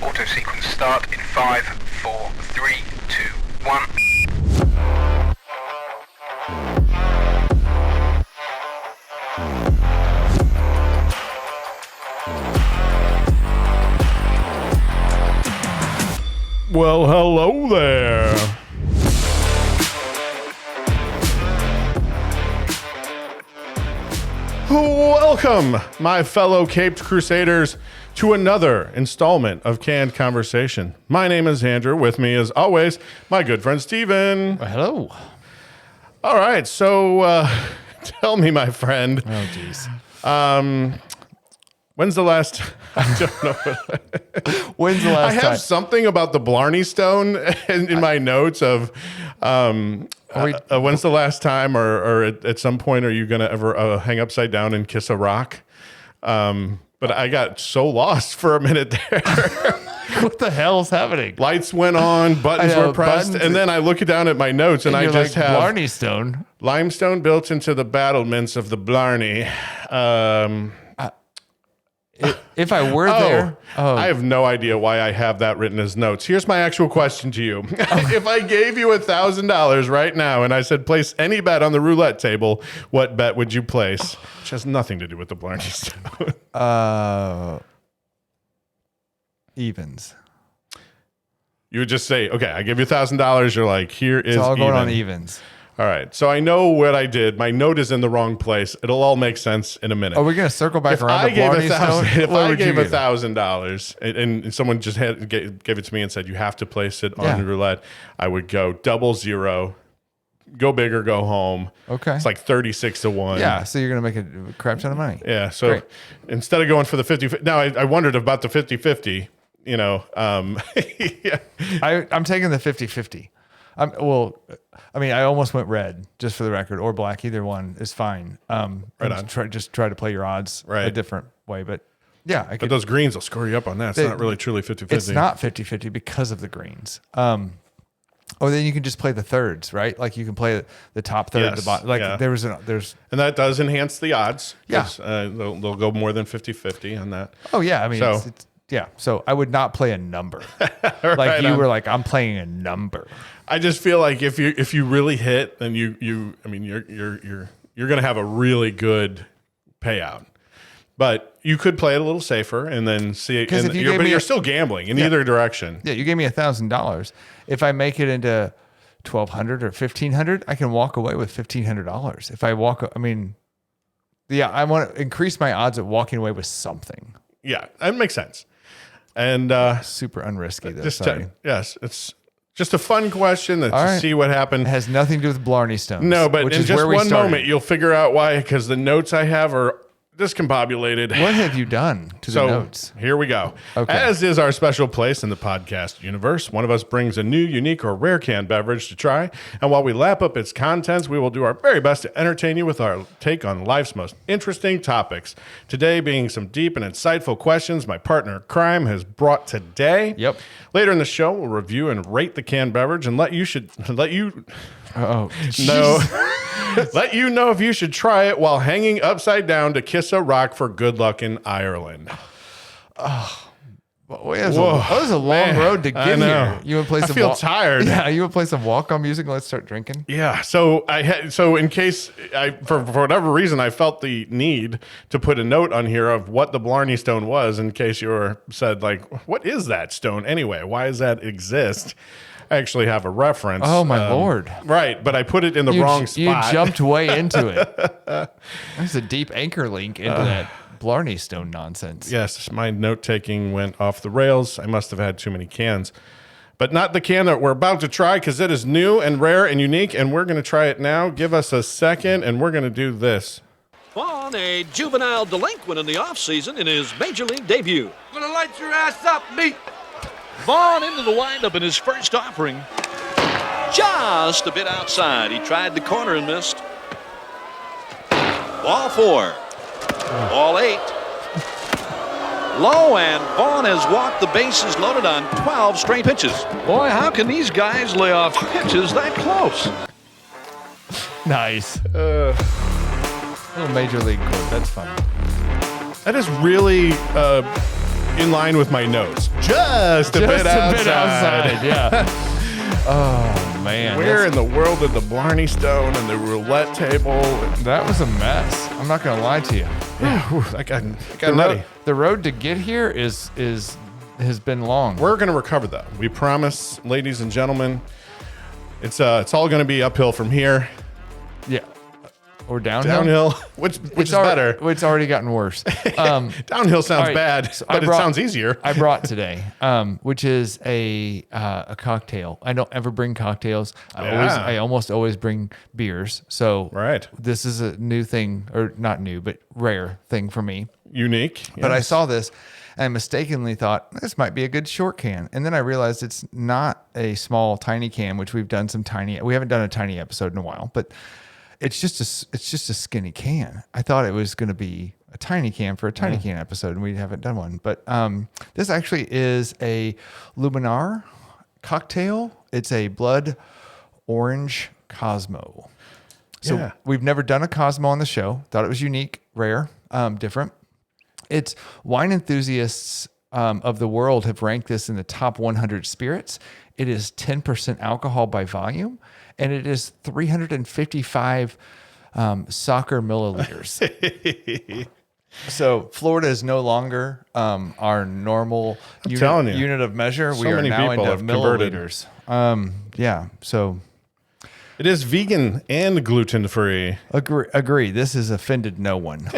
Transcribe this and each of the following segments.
Auto sequence start in 5, 4, 3, 2, 1. Well, hello there. Welcome, my fellow Caped Crusaders, to another installment of Canned Conversation. My name is Andrew. With me, as always, my good friend Steven. Well, hello. All right, so tell me, my friend. Oh, jeez. When's the last? I don't know. When's the last I have time? something about the Blarney Stone in my notes of when's the last time, or at some point, are you going to ever hang upside down and kiss a rock? But I got so lost for a minute there. What the hell's happening? Lights went on, buttons were pressed, and then I look down at my notes, and I just have Blarney Stone. limestone built into the battlements of the Blarney. If I were there, I have no idea why I have that written as notes. Here's my actual question to you. If I gave you $1,000 right now and I said, place any bet on the roulette table, what bet would you place? Which has nothing to do with the Blarney Stone. evens. You would just say, okay, I give you $1,000. You're like, here is It's all going even. on evens. All right. So I know what I did. My note is in the wrong place. It'll all make sense in a minute. Are we going to circle back around I to gave Blarney Stone? if What I would you gave give? $1,000 and someone just gave it to me and said you have to place it on Yeah. the roulette, I would go 0-0, go big or go home. Okay. It's like 36 to 1. Yeah, so you're going to make a crap ton of money. Yeah. So Great. instead of going for the 50, now I wondered about the 50-50. You know, yeah. I'm taking the 50-50. I almost went red, just for the record, or black. Either one is fine. Right on. Just try to play your odds a different way. But yeah, But those greens will score you up on that. It's not really truly 50-50. It's not 50-50 because of the greens. Or then you can just play the thirds, right? Like you can play the top third, Yes, the bottom. Like yeah. there's And that does enhance the odds. Yeah. 'Cause, they'll go more than 50-50 on that. oh yeah, I mean, So- yeah. So I would not play a number. Like Right you on. were like, I'm playing a number. I just feel like if you really hit, then you're gonna have a really good payout. But you could play it a little safer and then see it. Because if you gave me you're a- still gambling in either direction. Yeah, you gave me $1,000. If I make it into 1,200 or 1,500, I can walk away with $1,500. If I walk, I mean, yeah, I want to increase my odds of walking away with something. Yeah, that makes sense. And Super unrisky, though. just Sorry. yes, it's just a fun question to right. see what happened. It has nothing to do with Blarney Stones. No, but which in is just where we one started. moment, you'll figure out why, because the notes I have are discombobulated. What have you done to the notes? Here we go. Okay. As is our special place in the podcast universe, one of us brings a new, unique, or rare canned beverage to try. And while we lap up its contents, we will do our very best to entertain you with our take on life's most interesting topics. Today being some deep and insightful questions my partner in crime has brought today. Yep. Later in the show, we'll review and rate the canned beverage and let you Oh, know let you know if you should try it while hanging upside down to kiss a rock for good luck in Ireland. Boy, that was a long man, road to I get know. here. You would play I some feel tired. Yeah, you would play some walk-on music and let's start drinking. Yeah, so in case for whatever reason I felt the need to put a note on here of what the Blarney Stone was, in case you were said like, what is that stone anyway? Why does that exist? I actually have a reference. Oh my Lord! Right, but I put it in the wrong spot. You jumped way into it. There's a deep anchor link into that Blarney Stone nonsense. Yes, my note taking went off the rails. I must have had too many cans. But not the can that we're about to try, because it is new and rare and unique, and we're going to try it now. Give us a second, and we're going to do this. Vaughn, a juvenile delinquent in the offseason in his major league debut. Gonna light your ass up, meat. Vaughn into the windup in his first offering. Just a bit outside. He tried the corner and missed. Ball 4. Ball 8. Low, and Vaughn has walked the bases loaded on 12 straight pitches. Boy, how can these guys lay off pitches that close? Nice. Little major league quote. That's fun. That is really in line with my nose. Just a bit outside. Yeah. Oh man. Where in the world did the Blarney Stone and the roulette table? That was a mess. I'm not gonna lie to you. I got nutty. The road to get here has been long. We're going to recover though. We promise, ladies and gentlemen. It's all going to be uphill from here. Yeah. Or downhill. Downhill, which is better. It's already gotten worse. Downhill sounds right, bad, so but it sounds easier. I brought today, which is a cocktail. I don't ever bring cocktails. I almost always bring beers. So Right. this is a new thing, or not new, but rare thing for me. Unique. But I yes. saw this and mistakenly thought this might be a good short can. And then I realized it's not a small, tiny can, which we haven't done a tiny episode in a while, but it's just a skinny can. I thought it was going to be a tiny can for a tiny can episode, and we haven't done one. But this actually is a Luminar cocktail. It's a Blood Orange Kosmo. So we've never done a Cosmo on the show. Thought it was unique, rare, different. It's wine enthusiasts of the world have ranked this in the top 100 spirits. It is 10% alcohol by volume, and it is 355 soccer milliliters. So Florida is no longer our normal unit of measure. We are now into milliliters. Yeah. So it is vegan and gluten-free. Agree. This has offended no one.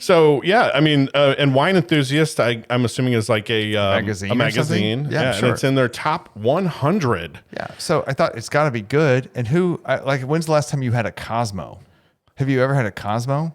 So yeah, I mean, and Wine Enthusiast, I'm assuming is like a magazine. A magazine. Yeah, sure. And it's in their top 100. Yeah. So I thought it's got to be good. And when's the last time you had a Cosmo? Have you ever had a Cosmo?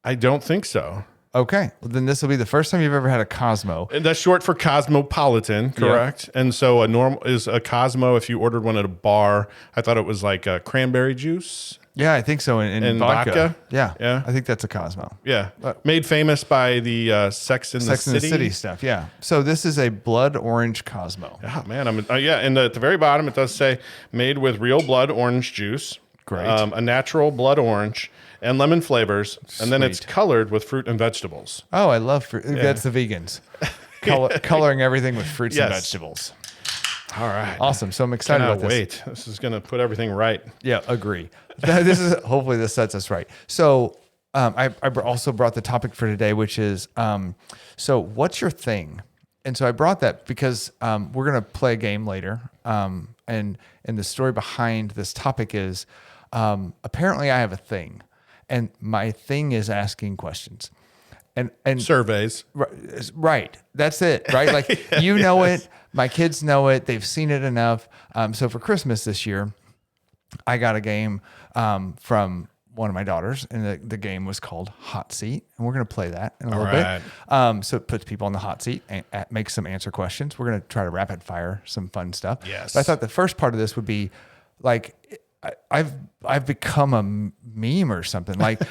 I don't think so. Okay. Well, then this will be the first time you've ever had a Cosmo. And that's short for cosmopolitan, correct? Yeah. And so a Cosmo, if you ordered one at a bar, I thought it was like a cranberry juice. Yeah, I think so. In vodka. Yeah. I think that's a Cosmo. Yeah. Made famous by the Sex in the City stuff. Yeah. So this is a Blood Orange Cosmo. Oh, man. And at the very bottom, it does say made with real blood orange juice. Great. A natural blood orange and lemon flavors. And then it's colored with fruit and vegetables. Oh, I love fruit. Yeah. That's the vegans. Coloring everything with fruits and vegetables. All right. Awesome. So I'm excited about this. Wait. This is going to put everything right. Yeah, agree. Hopefully this sets us right. So I also brought the topic for today, which is, so what's your thing? And so I brought that because we're going to play a game later. And the story behind this topic is apparently I have a thing. And my thing is asking questions. And surveys. Right. That's it. Right. Like, you know it. My kids know it. They've seen it enough. So for Christmas this year, I got a game from one of my daughters, and the game was called Hot Seat. And we're going to play that in a little bit. So it puts people on the hot seat and makes them answer questions. We're going to try to rapid fire some fun stuff. Yes. But I thought the first part of this would be like, I've become a meme or something like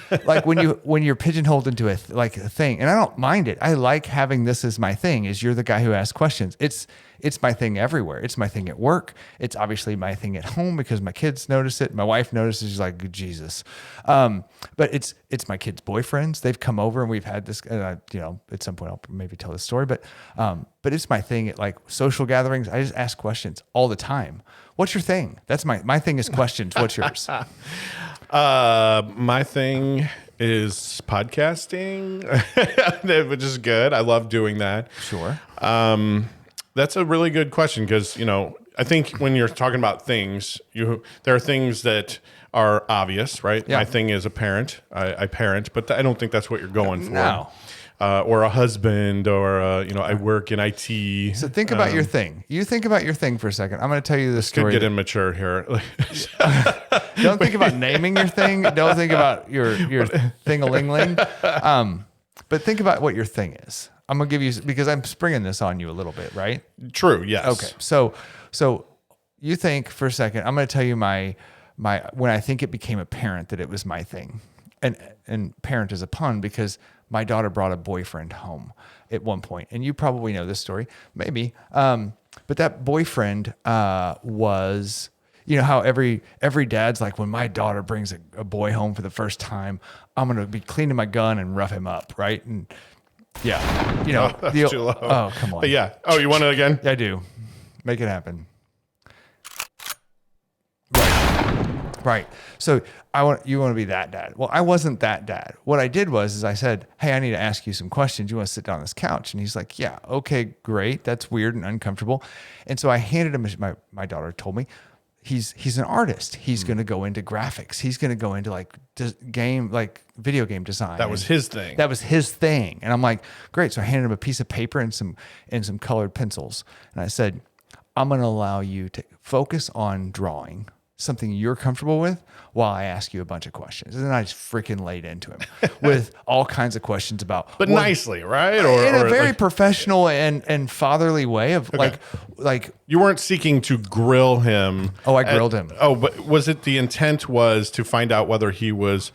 when you're pigeonholed into a thing, and I don't mind it. I like having this as my thing. Is you're the guy who asks questions. It's my thing everywhere. It's my thing at work. It's obviously my thing at home because my kids notice it. My wife notices. She's like, Jesus. But it's my kids' boyfriends. They've come over and we've had this. And at some point I'll maybe tell this story. But it's my thing at like social gatherings. I just ask questions all the time. What's your thing? That's my thing is questions. What's yours? My thing is podcasting, which is good. I love doing that. Sure. That's a really good question because, I think when you're talking about things, there are things that are obvious, right? Yeah. My thing is a parent. I parent, but I don't think that's what you're going for. No. Or a husband, or I work in IT. So think about your thing. You think about your thing for a second. I'm going to tell you the story. Could get immature here. Don't think about naming your thing. Don't think about your thing-a-ling-ling. But think about what your thing is. I'm going to give you, because I'm springing this on you a little bit, right? True. Yes. Okay. So you think for a second. I'm going to tell you my when I think it became apparent that it was my thing, and parent is a pun because my daughter brought a boyfriend home at one point, and you probably know this story, maybe. But that boyfriend was, how every dad's like, when my daughter brings a boy home for the first time, I'm gonna be cleaning my gun and rough him up, right? Yeah. You know, That's too low. Oh, come on. But yeah. Oh, you want it again? I do. Make it happen. Right. So you want to be that dad. Well, I wasn't that dad. What I did was I said, hey, I need to ask you some questions. You want to sit down on this couch? And he's like, yeah, okay, great. That's weird and uncomfortable. And so I handed him, my daughter told me, he's an artist. He's going to go into graphics. He's going to go into video game design. That was his thing. That was his thing. And I'm like, great. So I handed him a piece of paper and some colored pencils. And I said, I'm going to allow you to focus on drawing something you're comfortable with while I ask you a bunch of questions. And then I just freaking laid into him with all kinds of questions about, but nicely, right? Or in a very like, professional and fatherly way of like you weren't seeking to grill him. Oh, I grilled him. Oh, but was it the intent was to find out whether he was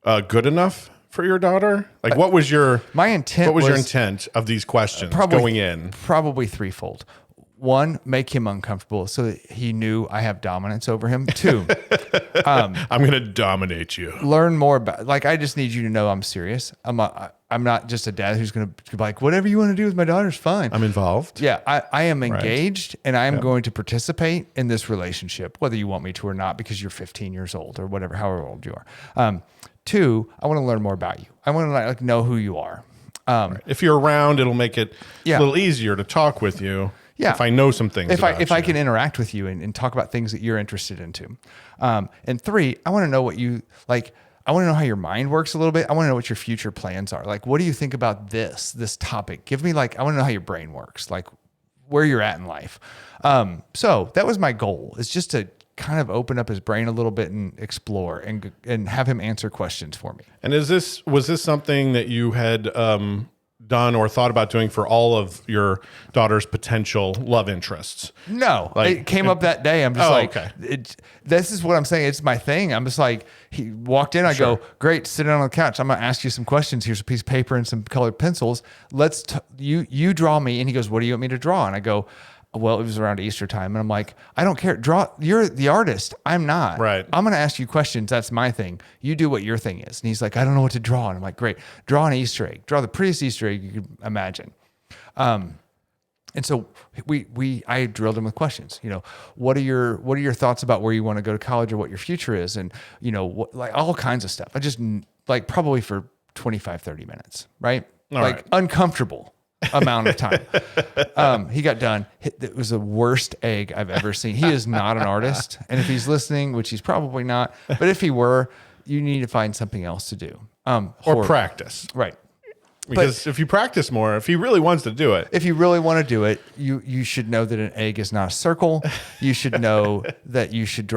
good enough for your daughter? Like, what was your intent? What was your intent of these questions going in? Probably threefold. One, make him uncomfortable so that he knew I have dominance over him. Two, I'm going to dominate you. Learn more about, I just need you to know I'm serious. I'm not just a dad who's going to be like, whatever you want to do with my daughter's fine. I'm involved. Yeah, I am engaged and I am going to participate in this relationship, whether you want me to or not, because you're 15 years old or whatever, however old you are. Two, I want to learn more about you. I want to know who you are. If you're around, it'll make it a little easier to talk with you. Yeah. If I know some things if about I can interact with you and talk about things that you're interested into. And three, I want to know what you like. I want to know how your mind works a little bit. I want to know what your future plans are. Like, what do you think about this topic? Give me I want to know how your brain works, like where you're at in life. So that was my goal, is just to kind of open up his brain a little bit and explore and have him answer questions for me. And was this something that you had done or thought about doing for all of your daughter's potential love interests? No, it came up that day. I'm just okay. This is what I'm saying. It's my thing. I'm just like, he walked in. I go, great, sit down on the couch. I'm going to ask you some questions. Here's a piece of paper and some colored pencils. You draw me. And he goes, what do you want me to draw? And I go, well, it was around Easter time. And I'm like, I don't care. Draw. You're the artist. I'm not. Right. I'm going to ask you questions. That's my thing. You do what your thing is. And he's like, I don't know what to draw. And I'm like, great. Draw an Easter egg. Draw the prettiest Easter egg you could imagine. And so I drilled him with questions. You know, what are your thoughts about where you want to go to college or what your future is? And, you know, all kinds of stuff. I just probably for 25, 30 minutes, right? All right. Uncomfortable amount of time. He got done. It was the worst egg I've ever seen. He is not an artist. And if he's listening, which he's probably not, but if he were, you need to find something else to do. Or practice. Right. Because if you practice more, if he really wants to do it. If you really want to do it, you should know that an egg is not a circle. You should know that you should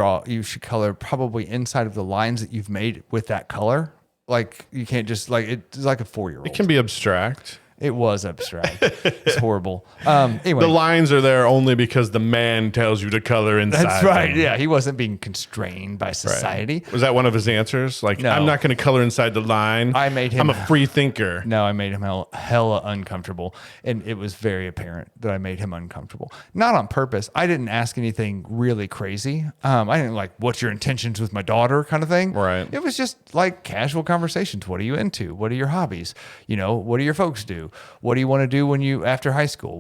color probably inside of the lines that you've made with that color. Like, you can't just it's like a 4-year-old. It can be abstract. It was abstract. It's horrible. Anyway, the lines are there only because the man tells you to color inside. that's right. them. Yeah, he wasn't being constrained by society. Was that one of his answers? Like, No. I'm not going to color inside the line. I made him. I'm a free thinker. No, I made him hella uncomfortable, and it was very apparent that I made him uncomfortable. Not on purpose. I didn't ask anything really crazy. I didn't like, what's your intentions with my daughter kind of thing. Right. It was just like casual conversations. What are you into? What are your hobbies? You know, what do your folks do? What do you want to do after high school?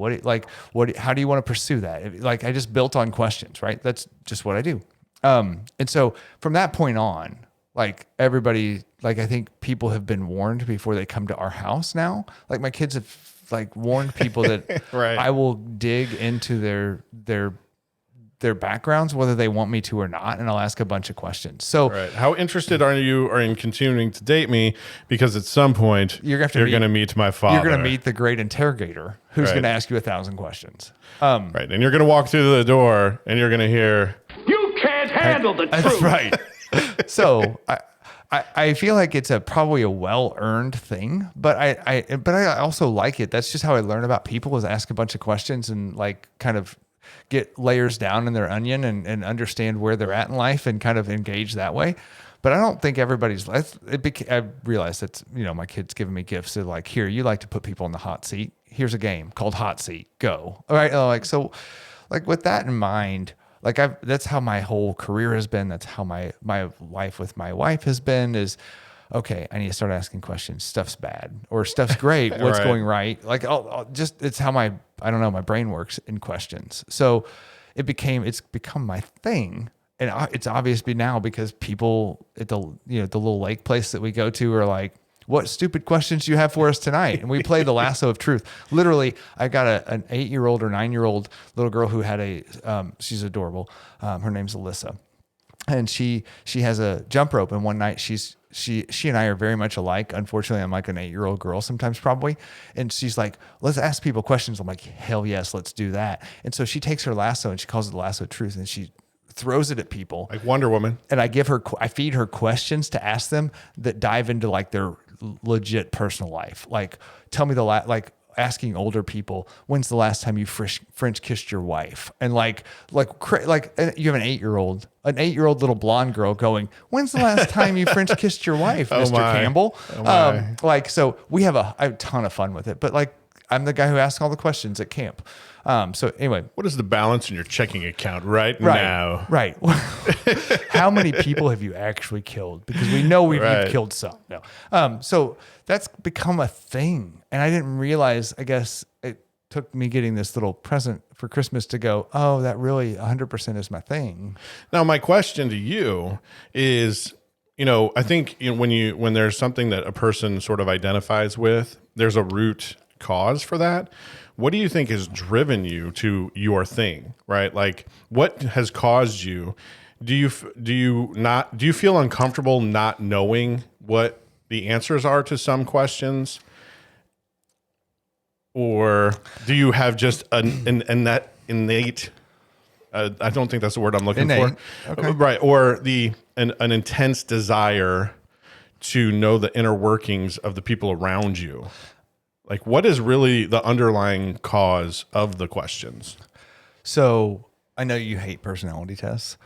How do you want to pursue that? Like, I just built on questions, right? That's just what I do. And so from that point on, like, everybody, like, I think people have been warned before they come to our house now. Like, my kids have warned people that Right. I will dig into their backgrounds, whether they want me to or not, and I'll ask a bunch of questions. So, Right. How interested are you in continuing to date me? Because at some point You're going to meet my father. you're going to meet the great interrogator who's Right. going to ask you 1,000 questions. Right. And you're going to walk through the door and you're going to hear, You can't handle the That's truth. right. So I feel like it's probably a well-earned thing, but I also like it. That's just how I learn about people, is ask a bunch of questions and kind of get layers down in their onion and understand where they're at in life and kind of engage that way. But I don't think everybody's life. I realize that's, my kids giving me gifts. They're like, here, you like to put people in the hot seat. Here's a game called Hot Seat. Go. All right. So with that in mind, that's how my whole career has been. That's how my life with my wife has been, is okay, I need to start asking questions. Stuff's bad or stuff's great. What's Right. going right? Like, it's how my brain works in questions. So it's become my thing. And it's obvious now because people at the little lake place that we go to are like, what stupid questions do you have for us tonight? And we play the lasso of truth. Literally, I got an 8-year-old or 9-year-old little girl who had she's adorable. Her name's Alyssa. And she has a jump rope. And one night she and I are very much alike. Unfortunately, I'm like an 8-year-old girl sometimes probably. And she's like, let's ask people questions. I'm like, hell yes, let's do that. And so she takes her lasso and she calls it the lasso of truth. And she throws it at people. Like Wonder Woman. And I feed her questions to ask them that dive into like their legit personal life. Like, tell me like asking older people, when's the last time you French kissed your wife? And like you have an 8-year-old little blonde girl going, when's the last time you French kissed your wife, Mr. Campbell? So we have a ton of fun with it, but like, I'm the guy who asks all the questions at camp. So anyway, What is the balance in your checking account right now? Right. How many people have you actually killed? Because we know you've killed some. No. So that's become a thing. And I didn't realize, I guess it took me getting this little present for Christmas to go, oh, that really 100% is my thing. Now, my question to you is, I think when there's something that a person sort of identifies with, there's a root cause for that. What do you think has driven you to your thing, right? Like, what has caused you? Do you feel uncomfortable not knowing what the answers are to some questions? Or do you have just an innate, I don't think that's the word I'm looking for. Okay. Right. Or an intense desire to know the inner workings of the people around you. Like, what is really the underlying cause of the questions? So I know you hate personality tests.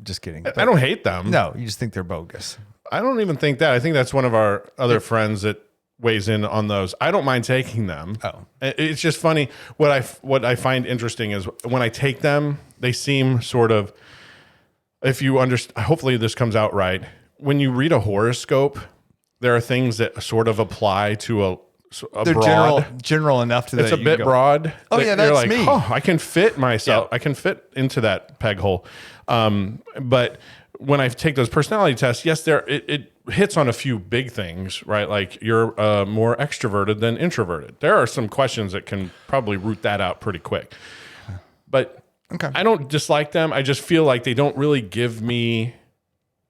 Just kidding. I don't hate them. No, you just think they're bogus. I don't even think that. I think that's one of our other friends that weighs in on those. I don't mind taking them. Oh. It's just funny. What I find interesting is when I take them, they seem sort of, if you understand, hopefully this comes out right. When you read a horoscope, there are things that sort of apply to they're broad, general enough to that. it's a bit broad. Oh, yeah, you're that's like, me. Oh, I can fit myself. I can fit into that peg hole. But when I take those personality tests, yes, it hits on a few big things, right? Like you're more extroverted than introverted. There are some questions that can probably root that out pretty quick. But Okay. I don't dislike them. I just feel like they don't really give me.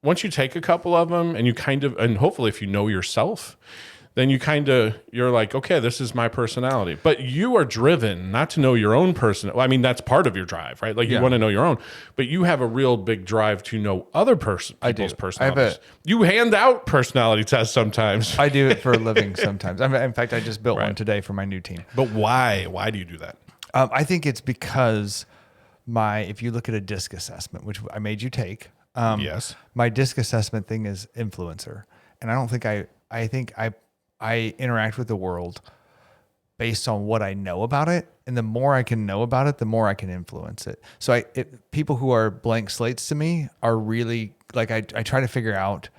Once you take a couple of them, and hopefully if you know yourself, then you're like, okay, this is my personality. But you are driven not to know your own personality. I mean, that's part of your drive, right? Like you want to know your own, but you have a real big drive to know other people's personalities. You hand out personality tests sometimes. I do it for a living sometimes. In fact, I just built one today for my new team. But why? Why do you do that? I think it's because if you look at a DISC assessment, which I made you take, Yes. my DISC assessment thing is influencer. And I don't think I think I interact with the world based on what I know about it. And the more I can know about it, the more I can influence it. So people who are blank slates to me are really like, I try to figure out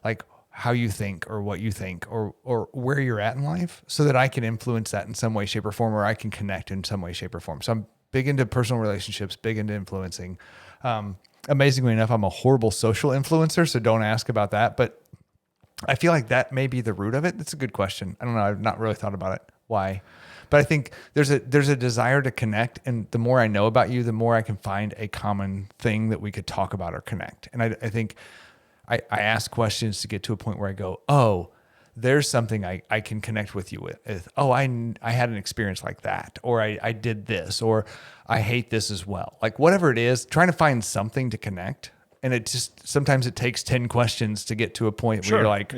like how you think or what you think or where you're at in life so that I can influence that in some way, shape or form, or I can connect in some way, shape or form. So I'm big into personal relationships, big into influencing. Amazingly enough, I'm a horrible social influencer, so don't ask about that. But I feel like that may be the root of it. That's a good question. I don't know. I've not really thought about it. Why? But I think there's a desire to connect. And the more I know about you, the more I can find a common thing that we could talk about or connect. And I think I ask questions to get to a point where I go, oh, there's something I can connect with you with. Oh, I had an experience like that, or I did this, or I hate this as well. Like whatever it is, trying to find something to connect. And it just, sometimes it takes 10 questions to get to a point where you're like,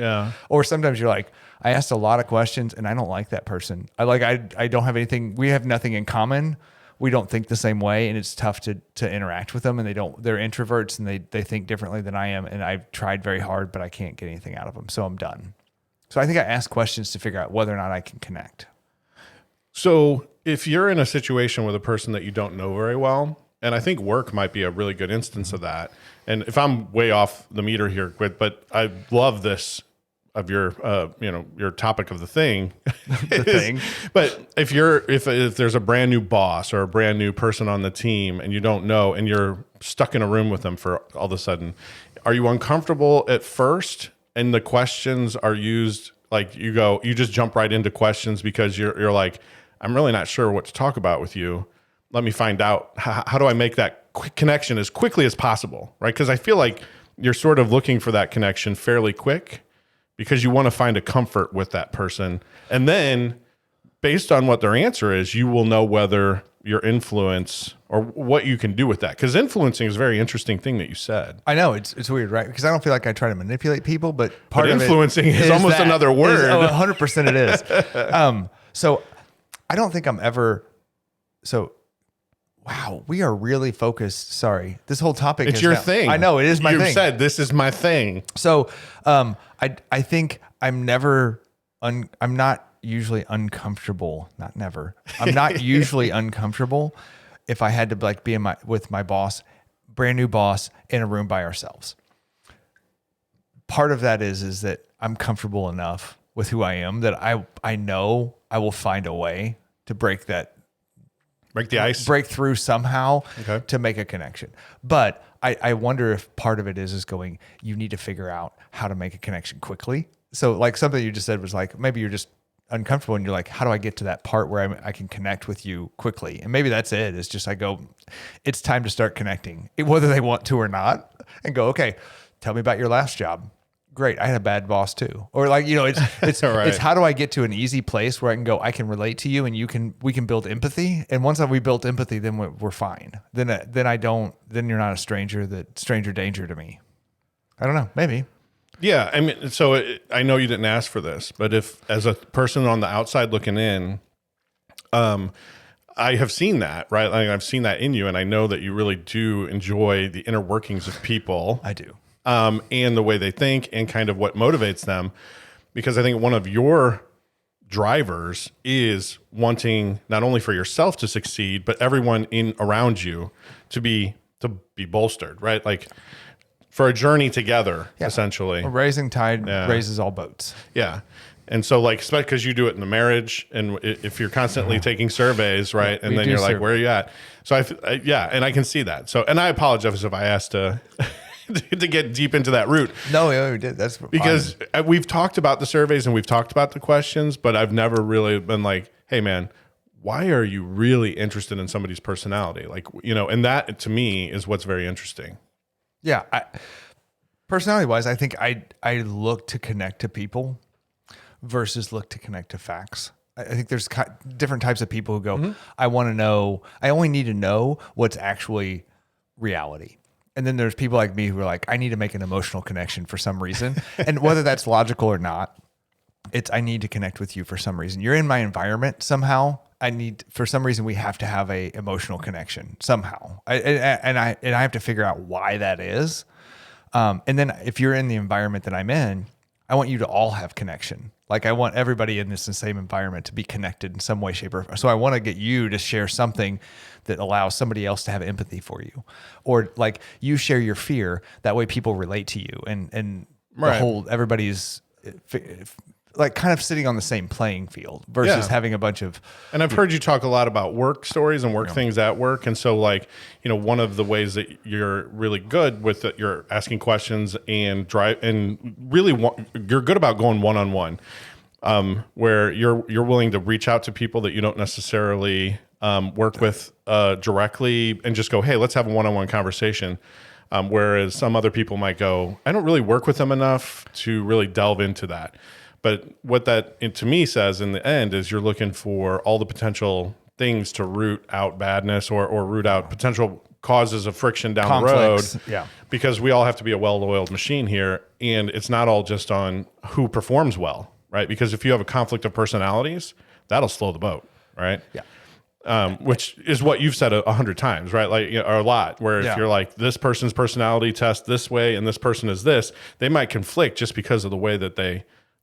or sometimes you're like, I asked a lot of questions and I don't like that person. I don't have anything, we have nothing in common. We don't think the same way, and it's tough to interact with them, and they're introverts and they think differently than I am. And I've tried very hard, but I can't get anything out of them. So I'm done. So I think I ask questions to figure out whether or not I can connect. So if you're in a situation with a person that you don't know very well, and I think work might be a really good instance of that. And if I'm way off the meter here, but I love this your your topic of the thing. The thing. But if there's a brand new boss or a brand new person on the team and you don't know and you're stuck in a room with them for all of a sudden, are you uncomfortable at first and the questions are used like you just jump right into questions because you're like, I'm really not sure what to talk about with you. Let me find out. How do I make that quick connection as quickly as possible, right? Because I feel like you're sort of looking for that connection fairly quick because you want to find a comfort with that person. And then based on what their answer is, you will know whether your influence or what you can do with that. Because influencing is a very interesting thing that you said. I know it's weird, right? Because I don't feel like I try to manipulate people, but part of influencing it is almost another word. 100% it is. So I don't think I'm ever. So wow, we are really focused. Sorry, this whole topic. It's your thing. I know it is my thing. You said this is my thing. So I think I'm not usually uncomfortable. Not never. I'm not usually uncomfortable if I had to like be with my boss, brand new boss, in a room by ourselves. Part of that is that I'm comfortable enough with who I am that I know I will find a way to break the ice, break through somehow to make a connection. But I wonder if part of it is going, you need to figure out how to make a connection quickly. So like something you just said was like, maybe you're just uncomfortable and you're like, how do I get to that part where I can connect with you quickly? And maybe that's it. It's just, it's time to start connecting, whether they want to or not, and go, okay, tell me about your last job. Great. I had a bad boss too. Or it's right. It's how do I get to an easy place where I can go, I can relate to you and we can build empathy. And once we built empathy, then we're fine. Then you're not a stranger danger to me. I don't know. Maybe. Yeah. I mean, so I know you didn't ask for this, but if as a person on the outside looking in, I have seen that, right? Like I've seen that in you and I know that you really do enjoy the inner workings of people. I do. And the way they think and kind of what motivates them. Because I think one of your drivers is wanting not only for yourself to succeed, but everyone around you to be bolstered, right? Like for a journey together, essentially. A rising tide raises all boats. Yeah. And so like, especially because you do it in the marriage and if you're constantly taking surveys, right? And then you're like, where are you at? So and I can see that. So, and I apologize if I asked to get deep into that route. No, we did. That's because we've talked about the surveys and we've talked about the questions, but I've never really been like, hey man, why are you really interested in somebody's personality? Like, and that to me is what's very interesting. Yeah. Personality wise, I think I look to connect to people versus look to connect to facts. I think there's different types of people who go, I only need to know what's actually reality. And then there's people like me who are like, I need to make an emotional connection for some reason. And whether that's logical or not, I need to connect with you for some reason. You're in my environment somehow. For some reason, we have to have a emotional connection somehow. And I have to figure out why that is. And then if you're in the environment that I'm in, I want you to all have connection. Like I want everybody in the same environment to be connected in some way, shape, or so I want to get you to share something that allows somebody else to have empathy for you, or like you share your fear. That way, people relate to you, and the everybody's like kind of sitting on the same playing field versus having a bunch of. And I've heard you talk a lot about work stories and work things at work. And so like, one of the ways that you're really good with it, you're asking questions and you're good about going one-on-one, where you're willing to reach out to people that you don't necessarily work with directly and just go, hey, let's have a one-on-one conversation. Whereas some other people might go, I don't really work with them enough to really delve into that. But what that to me says in the end is you're looking for all the potential things to root out badness or root out potential causes of friction down conflicts, the road. Yeah. Because we all have to be a well-oiled machine here. And it's not all just on who performs well, right? Because if you have a conflict of personalities, that'll slow the boat, right? Yeah. Which is what you've said 100 times, right? Like, or a lot, where if you're like, this person's personality test this way and this person is this, they might conflict just because of the way that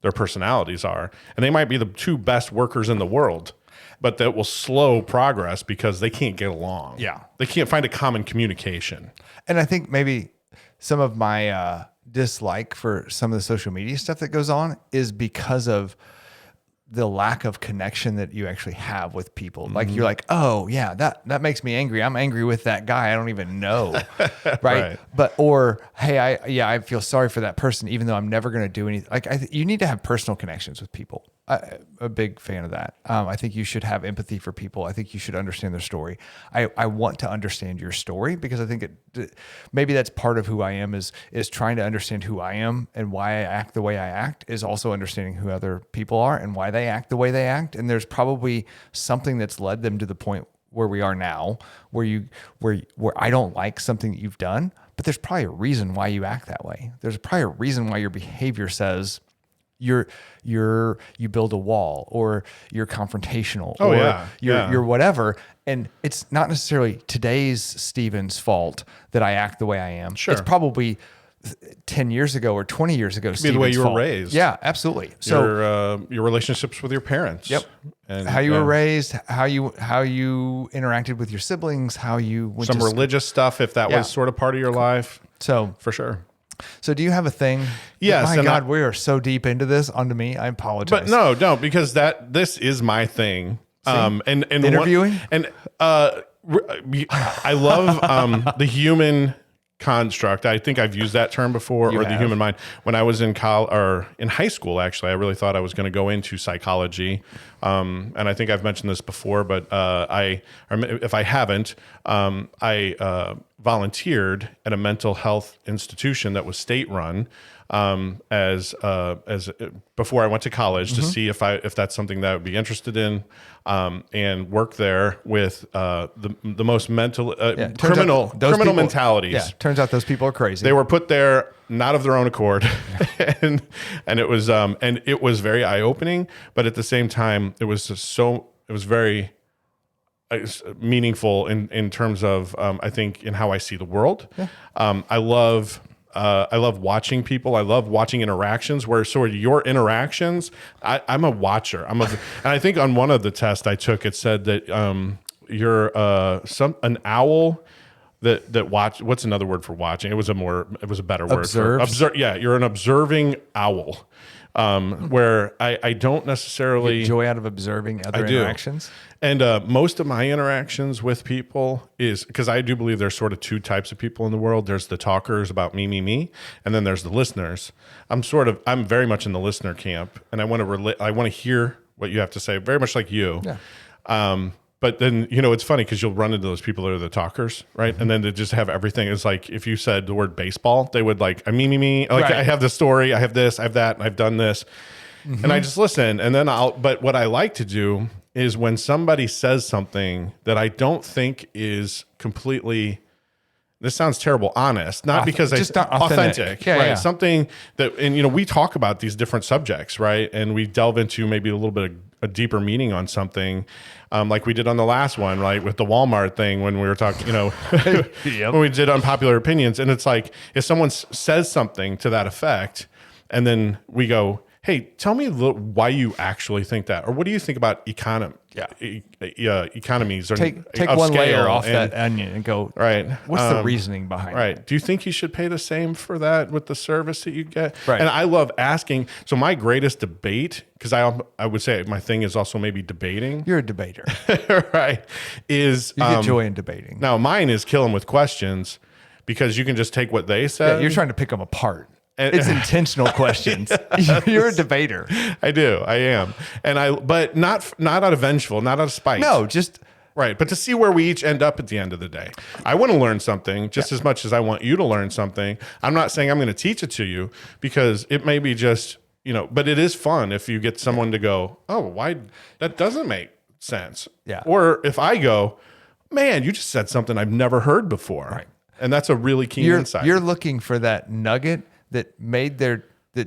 their personalities are. And they might be the two best workers in the world, but that will slow progress because they can't get along. Yeah. They can't find a common communication. And I think maybe some of my dislike for some of the social media stuff that goes on is because of the lack of connection that you actually have with people. Like you're like, oh yeah, that makes me angry. I'm angry with that guy I don't even know. Right. But, or, hey, I feel sorry for that person, even though I'm never going to do anything. Like you need to have personal connections with people. I'm a big fan of that. I think you should have empathy for people. I think you should understand their story. I want to understand your story because I think maybe that's part of who I am is trying to understand who I am and why I act the way I act is also understanding who other people are and why they act the way they act. And there's probably something that's led them to the point where we are now, where I don't like something that you've done, but there's probably a reason why you act that way. There's probably a reason why your behavior says you build a wall or you're confrontational you're whatever. And it's not necessarily today's Steven's fault that I act the way I am. Sure. It's probably 10 years ago or 20 years ago. Be the way you were raised. Yeah, absolutely. So your relationships with your parents. Yep. And how you were raised, how you interacted with your siblings, how you went some religious stuff, if that was sort of part of your life. So for sure. So do you have a thing? Yes. My God, we are so deep into this. Onto me. I apologize. But no, don't, because this is my thing. And interviewing? I love the human construct. I think I've used that term before, the human mind. When I was in high school, actually, I really thought I was going to go into psychology. And I think I've mentioned this before, but if I haven't, I volunteered at a mental health institution that was state run as before I went to college to see if that's something that I would be interested in, and work there with the most criminal mentalities. Yeah, turns out those people are crazy. They were put there not of their own accord, and it was very eye opening. But at the same time, it was very meaningful in terms of I think in how I see the world. Yeah. I love watching people. I love watching interactions where sort of your interactions. I'm a watcher. And I think on one of the tests I took, it said that you're an owl that watch. What's another word for watching? It was a better word. Observe. Yeah, you're an observing owl. Where I don't necessarily get joy out of observing other interactions. And most of my interactions with people is because I do believe there's sort of two types of people in the world. There's the talkers about me, and then there's the listeners. I'm very much in the listener camp, and I want to hear what you have to say, very much like you. Yeah. But then, it's funny because you'll run into those people that are the talkers, right? And then they just have everything. It's like if you said the word baseball, they would like, me. Like, right. I have the story, I have this, I have that, and I've done this. And I just listen. And then but what I like to do is when somebody says something that I don't think is completely, this sounds terrible, honest, not because just not authentic. Yeah, right? Yeah. Something that, and we talk about these different subjects, right? And we delve into maybe a little bit of a deeper meaning on something, like we did on the last one, right? With the Walmart thing when we were talking, yep. When we did unpopular opinions. And it's like, if someone says something to that effect, and then we go, hey, tell me why you actually think that, or what do you think about economies? Or take one layer off that onion and go, right. What's the reasoning behind it? Right. Do you think you should pay the same for that with the service that you get? Right. And I love asking. So my greatest debate, because I would say my thing is also maybe debating. You're a debater, right? You get joy in debating. Now mine is kill them with questions, because you can just take what they said. Yeah, you're trying to pick them apart. It's intentional questions. Yes. You're a debater. I am. But not out of vengeful, not out of spite. No, just right. But to see where we each end up at the end of the day. I want to learn something just as much as I want you to learn something. I'm not saying I'm going to teach it to you, because it may be just, but it is fun if you get someone to go, oh, why that doesn't make sense. Yeah. Or if I go, man, you just said something I've never heard before. Right. And that's a really keen insight. You're looking for that nugget that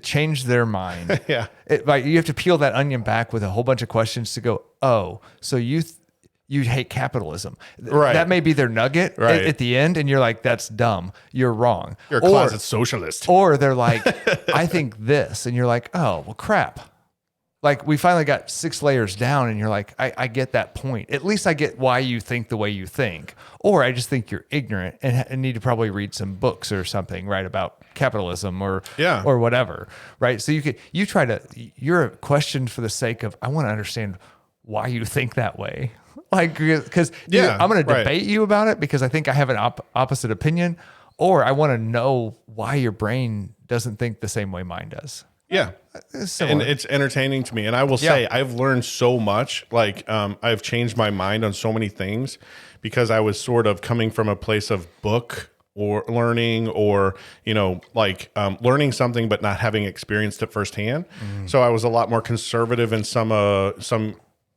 changed their mind. Yeah. Like you have to peel that onion back with a whole bunch of questions to go, oh, so you hate capitalism. Right. That may be their nugget at the end. And you're like, that's dumb. You're wrong. You're a closet socialist. Or they're like, I think this. And you're like, oh, well, crap. like we finally got 6 layers down and you're like, I get that point. At least I get why you think the way you think. Or I just think you're ignorant and need to probably read some books or something, right, about capitalism or whatever, right? So you're questioned for the sake of, I want to understand why you think that way. Like, because I'm going to debate you about it because I think I have an opposite opinion, or I want to know why your brain doesn't think the same way mine does. Yeah. And it's entertaining to me. And I will say, I've learned so much. Like, I've changed my mind on so many things because I was sort of coming from a place of book or learning or, learning something, but not having experienced it firsthand. So I was a lot more conservative in some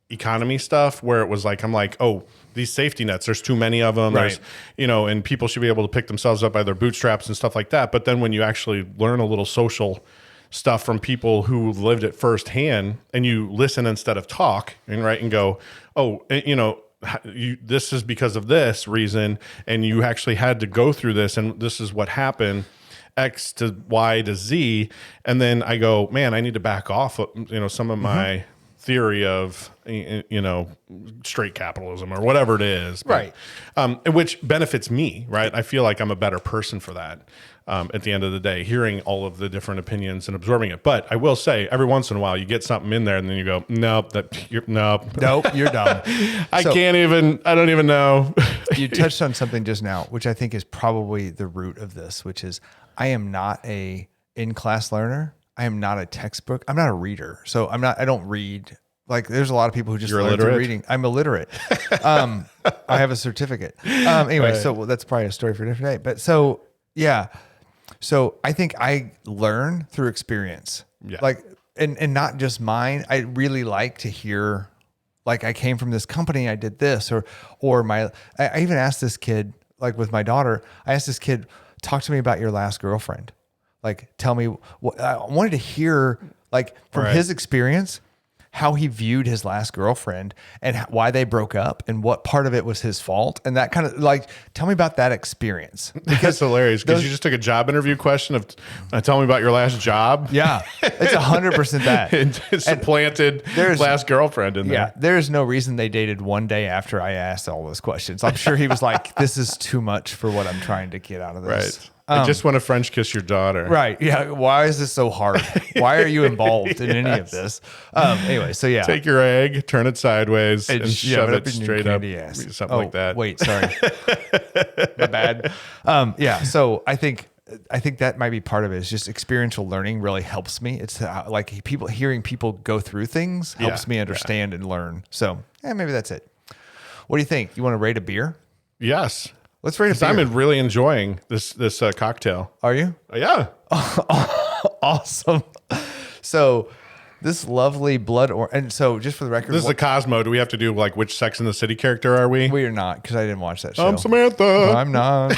economy stuff where it was like, I'm like, oh, these safety nets, there's too many of them. Right. There's, and people should be able to pick themselves up by their bootstraps and stuff like that. But then when you actually learn a little social stuff from people who lived it firsthand and you listen instead of talk and go, oh, this is because of this reason. And you actually had to go through this and this is what happened, X to Y to Z. And then I go, man, I need to back off, some of my theory of, straight capitalism or whatever it is. But, right. Which benefits me, right? I feel like I'm a better person for that. At the end of the day, hearing all of the different opinions and absorbing it. But I will say, every once in a while, you get something in there, and then you go, nope, you're dumb. I don't even know. You touched on something just now, which I think is probably the root of this, which is I am not a in-class learner. I am not a textbook. I'm not a reader. So I don't read. Like, there's a lot of people who just learn through reading. I'm illiterate. I have a certificate. Anyway, right. So that's probably a story for a different day. But so, yeah. So I think I learn through experience, and not just mine. I really like to hear, like, I came from this company, I did this, or I even asked this kid, like with my daughter, I asked this kid, talk to me about your last girlfriend. Like, tell me what I wanted to hear, like from his experience, how he viewed his last girlfriend and why they broke up and what part of it was his fault. And that kind of like, tell me about that experience. Because that's hilarious. Because you just took a job interview question of tell me about your last job. Yeah. It's 100% that. It supplanted last girlfriend in there. Yeah. There's no reason they dated one day after I asked all those questions. I'm sure he was like, this is too much for what I'm trying to get out of this. Right. I just want to French kiss your daughter. Right. Yeah. Why is this so hard? Why are you involved in any of this? Anyway, so yeah. Take your egg, turn it sideways, and shove it straight up. Ass. Something like that. Wait, sorry. My bad. Yeah. So I think that might be part of it. Is just experiential learning really helps me. It's like hearing people go through things helps me understand and learn. So maybe that's it. What do you think? You want to rate a beer? Yes. Let's rate a beer. I'm really enjoying this cocktail. Are you? Yeah. Awesome. So this lovely blood orange. And so just for the record, this is the Kosmo. Do we have to do like which Sex and the City character are we? We are not, because I didn't watch that show. I'm Samantha. No, I'm not.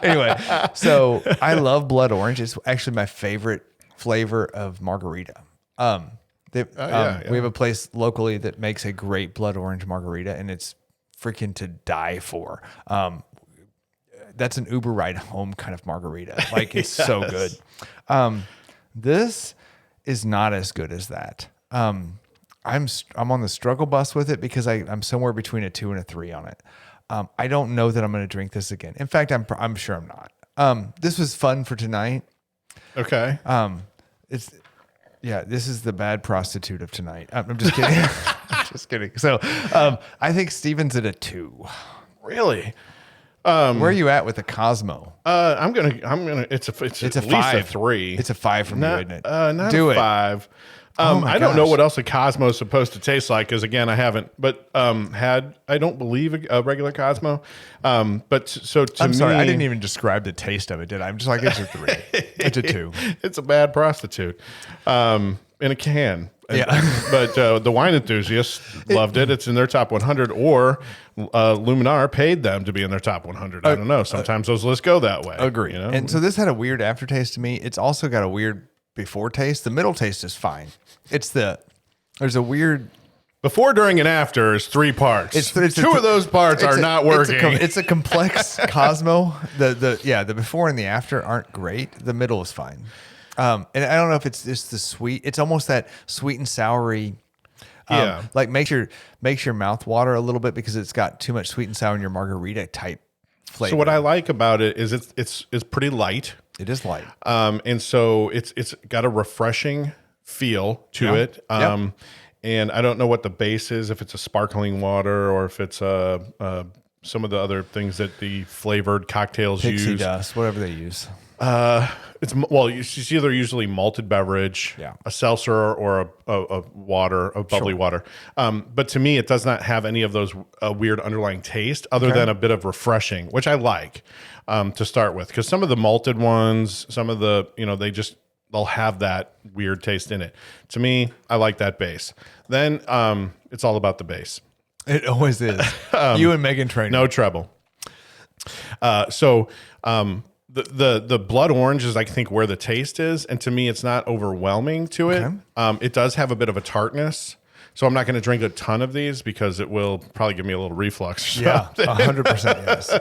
Anyway, so I love blood orange. It's actually my favorite flavor of margarita. We have a place locally that makes a great blood orange margarita, and it's freaking to die for. That's an Uber ride home kind of margarita. Like, it's so good. This is not as good as that. I'm on the struggle bus with it because I'm somewhere between a 2 and a 3 on it. I don't know that I'm going to drink this again. In fact, I'm sure I'm not. This was fun for tonight. Okay. This is the bad prostitute of tonight. I'm just kidding. Just kidding. So, I think Steven's at a 2. Really? Where are you at with the Kosmo? I'm gonna. It's at least 5. a 3. It's a 5 from you, isn't it? Not Do a it. 5. I don't know what else a Kosmo is supposed to taste like, because again, I haven't. But I don't believe a regular Kosmo. But so to I'm sorry, me, I didn't even describe the taste of it, did I? I'm just like, it's a 3. It's a 2. It's a bad prostitute. In a can. Yeah. But the wine enthusiasts loved it. It's in their top 100, or Luminar paid them to be in their top 100. I don't know. Sometimes those lists go that way. Agree. You know? And so this had a weird aftertaste to me. It's also got a weird before taste. The middle taste is fine. There's a weird before, during, and after is 3 parts. It's two of those parts are not working. It's a complex Kosmo. The before and the after aren't great. The middle is fine. And I don't know if it's just the sweet. It's almost that sweet and soury. Like makes your mouth water a little bit because it's got too much sweet and sour in your margarita type flavor. So what I like about it is it's pretty light. It is light. And so it's got a refreshing feel to it. And I don't know what the base is, if it's a sparkling water or if it's some of the other things that the flavored cocktails Pixie use. dust, whatever they use. It's either usually malted beverage, a seltzer, or a water, a bubbly water. But to me, it does not have any of those weird underlying taste, other than a bit of refreshing, which I like to start with. Because some of the malted ones, some of the they'll have that weird taste in it. To me, I like that base. Then it's all about the bass. It always is. You and Megan Trainor. No treble. The blood orange is, I think, where the taste is, and to me, it's not overwhelming to it. It does have a bit of a tartness, so I'm not going to drink a ton of these because it will probably give me a little reflux. Yeah, 100% yes.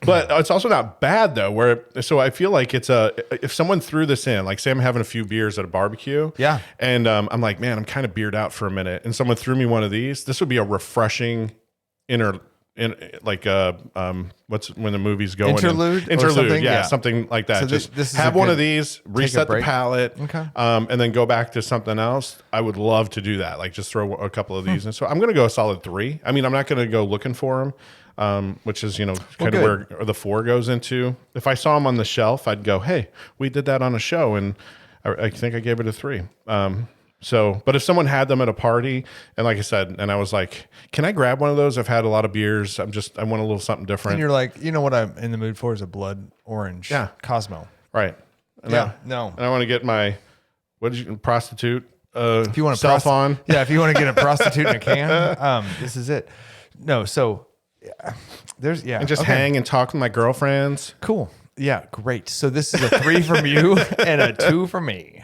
But it's also not bad though. So I feel like if someone threw this in, like say I'm having a few beers at a barbecue, and I'm like, man, I'm kind of beered out for a minute, and someone threw me one of these, this would be a refreshing what's when the movie's going interlude, something like that. So just have one of these, reset the palate, and then go back to something else. I would love to do that, like just throw a couple of these in. So I'm going to go a solid 3. I mean, I'm not going to go looking for them, which is kind of where the 4 goes into. If I saw them on the shelf, I'd go, hey, we did that on a show, and I think I gave it a 3. But if someone had them at a party, and like I said, and I was like, can I grab one of those? I've had a lot of beers. I want a little something different. And you're like, you know what I'm in the mood for is a Blood Orange Kosmo. Right. And And I want to get my, prostitute if you want to self on. Yeah, if you want to get a prostitute in a can, this is it. No, so there's, And just hang and talk with my girlfriends. Cool. Yeah, great. So this is a 3 from you and a 2 from me.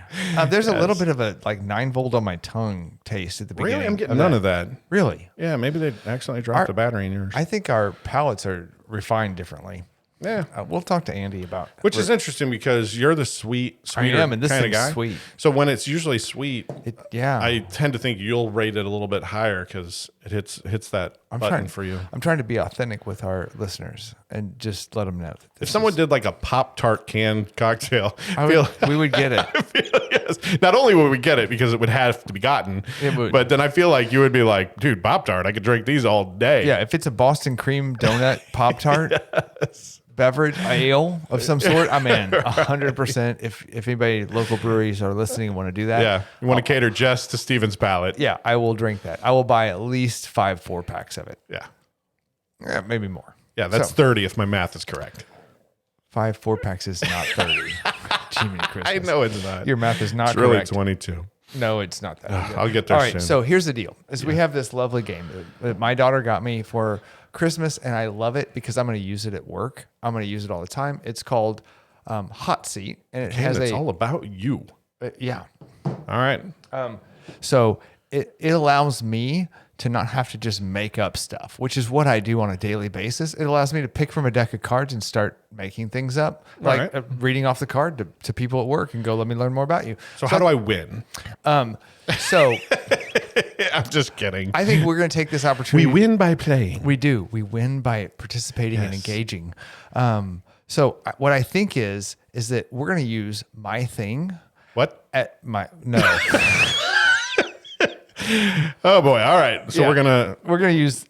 There's a little bit of a 9-volt on my tongue taste at the beginning. Really? I'm getting none of that. Really? Yeah, maybe they accidentally dropped the battery in yours. I think our palates are refined differly. Yeah. We'll talk to Andy about Which is interesting because you're the sweeter and this kind of thing's guy. sweet. So when it's usually sweet, yeah. I tend to think you'll rate it a little bit higher because it hits that button for you. I'm trying to be authentic with our listeners and just let them know. If someone did like a Pop-Tart canned cocktail, we would get it. Yes. Not only would we get it because it would have to be gotten, but then I feel like you would be like, dude, Pop-Tart, I could drink these all day. Yeah, if it's a Boston cream donut Pop-Tart beverage, ale of some sort, I'm in 100%. If anybody, local breweries are listening and want to do that. Yeah, you want to cater just to Steven's palate. Yeah, I will drink that. I will buy at least 5 4-packs of it. Yeah, maybe more. Yeah, that's 30 if my math is correct. 5 4-packs is not 30. Jiminy Christmas. I know it's not. Your math is not it's really correct. 22. No, it's not that. I'll get there All right, soon. so here's the deal. We have this lovely game that my daughter got me for Christmas, and I love it because I'm going to use it at work. I'm going to use it all the time. It's called Hot Seat, and it's all about you. Yeah. All right. So it allows me to not have to just make up stuff, which is what I do on a daily basis. It allows me to pick from a deck of cards and start making things up, like reading off the card to people at work and go, let me learn more about you. So how do I win? So I'm just kidding. I think we're going to take this opportunity. We win by playing. We do. We win by participating and engaging. So what I think is that we're going to use my thing. What? At my no. Oh boy! All right, so we're gonna use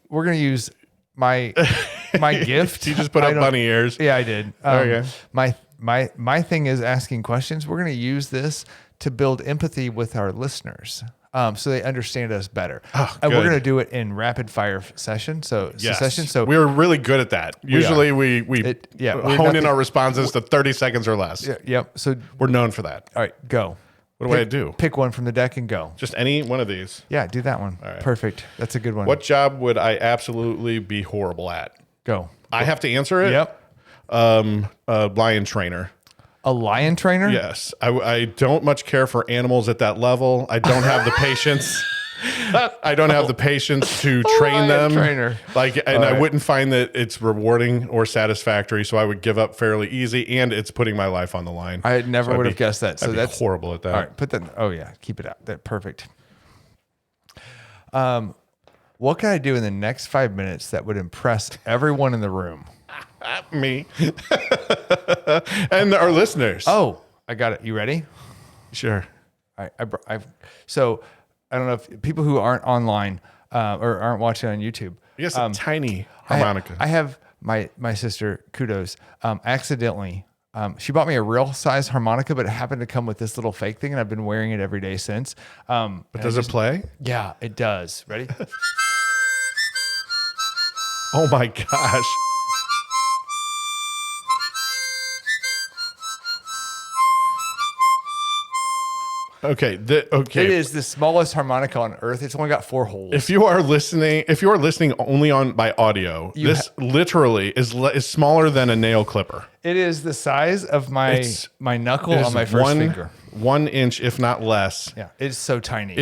my gift. You just put up bunny ears. Yeah, I did. Okay. My thing is asking questions. We're gonna use this to build empathy with our listeners, so they understand us better. And we're gonna do it in rapid fire session. So we're really good at that. Usually we hone in our responses to 30 seconds or less. Yep. So we're known for that. All right, go. What do I do? Pick one from the deck and go. Just any one of these. Yeah, do that one. All right. Perfect. That's a good one. What job would I absolutely be horrible at? Go. I have to answer it? Yep. A lion trainer. A lion trainer? Yes. I don't much care for animals at that level. I don't have the patience. I don't have the patience to train them. Trainer. I wouldn't find that it's rewarding or satisfactory. So I would give up fairly easy, and it's putting my life on the line. I never I'd would have be- guessed that. So I'd be that's horrible at that. All right, put that. Oh yeah, keep it out. That perfect. What can I do in the next 5 minutes that would impress everyone in the room? Me and our listeners. Oh, I got it. You ready? Sure. All right. So I don't know if people who aren't online or aren't watching on YouTube. Yes, a tiny I harmonica. have my sister, kudos, accidentally. She bought me a real size harmonica, but it happened to come with this little fake thing, and I've been wearing it every day since. But does it play? Yeah, it does. Ready? Oh my gosh. Okay. Okay. It is the smallest harmonica on earth. It's only got 4 holes. If you are listening only by audio, this literally is smaller than a nail clipper. It is the size of my knuckle It on is my first finger. 1 inch, if not less. Yeah, it's so tiny.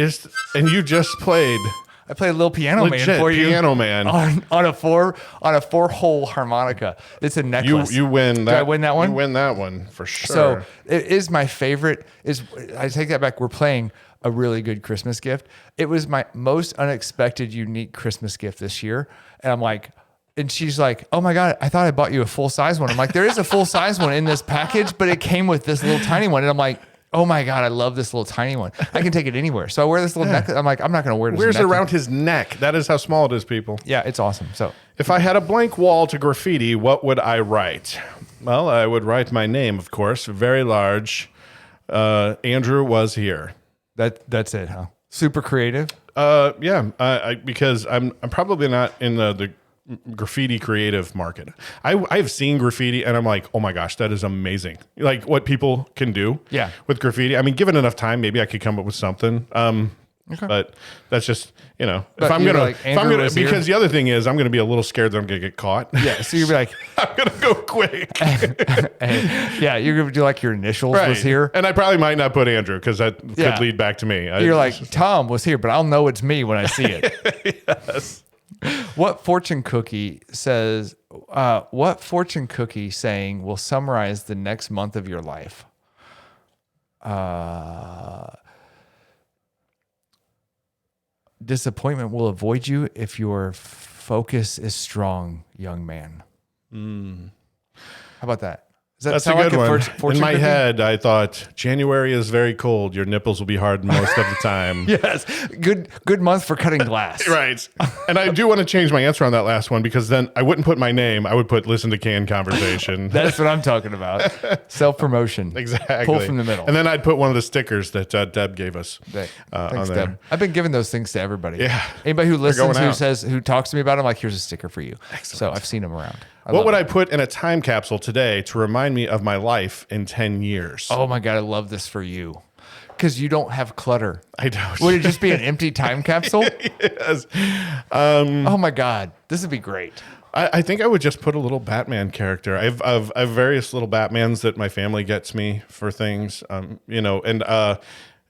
And you just played I played a little piano man legit for you. Piano Man. on a 4-hole harmonica. It's a necklace. You win that. Did I win that one? You win that one for sure. So it is my favorite. I take that back. We're playing a really good Christmas gift. It was my most unexpected, unique Christmas gift this year. And I'm like, and she's like, oh my God, I thought I bought you a full size one. I'm like, there is a full size one in this package, but it came with this little tiny one. And I'm like, oh my God, I love this little tiny one. I can take it anywhere. So I wear this little necklace. I'm like, I'm not going to wear this. Wears it necklace. around his neck. That is how small it is, people. Yeah, it's awesome. So If I had a blank wall to graffiti, what would I write? Well, I would write my name, of course, very large. Andrew was here. that's it, huh? Super creative. Yeah, because I'm probably not in the graffiti creative market. I've seen graffiti and I'm like, oh my gosh, that is amazing. Like what people can do with graffiti. I mean, given enough time, maybe I could come up with something. But that's just, But because the other thing is I'm going to be a little scared that I'm going to get caught. Yeah. So you'll be like, I'm going to go quick. yeah, you're going to do like your initials was here. And I probably might not put Andrew because that Yeah. could lead back to me. You're like, Tom was here, but I'll know it's me when I see it. yes. What fortune cookie says, what fortune cookie saying will summarize the next month of your life? Disappointment will avoid you if your focus is strong, young man. How about that? Does that That's a sound good like one. fortune In my cookie? head, I thought January is very cold. Your nipples will be hard most of the time. Yes. Good month for cutting glass. Right. And I do want to change my answer on that last one because then I wouldn't put my name. I would put listen to Can Conversation. That's what I'm talking about. Self-promotion. Exactly. Pull from the middle. And then I'd put one of the stickers that Deb gave us. Thanks, on there. Deb. I've been giving those things to everybody. Yeah. Anybody who listens, going out. who talks to me about it, I'm like, here's a sticker for you. Excellent. So I've seen them around. What would I put in a time capsule today to remind me of my life in 10 years? Oh my God, I love this for you. Because you don't have clutter. I don't. Would it just be an empty time capsule? Yes. Oh my God, this would be great. I think I would just put a little Batman character. I have various little Batmans that my family gets me for things, and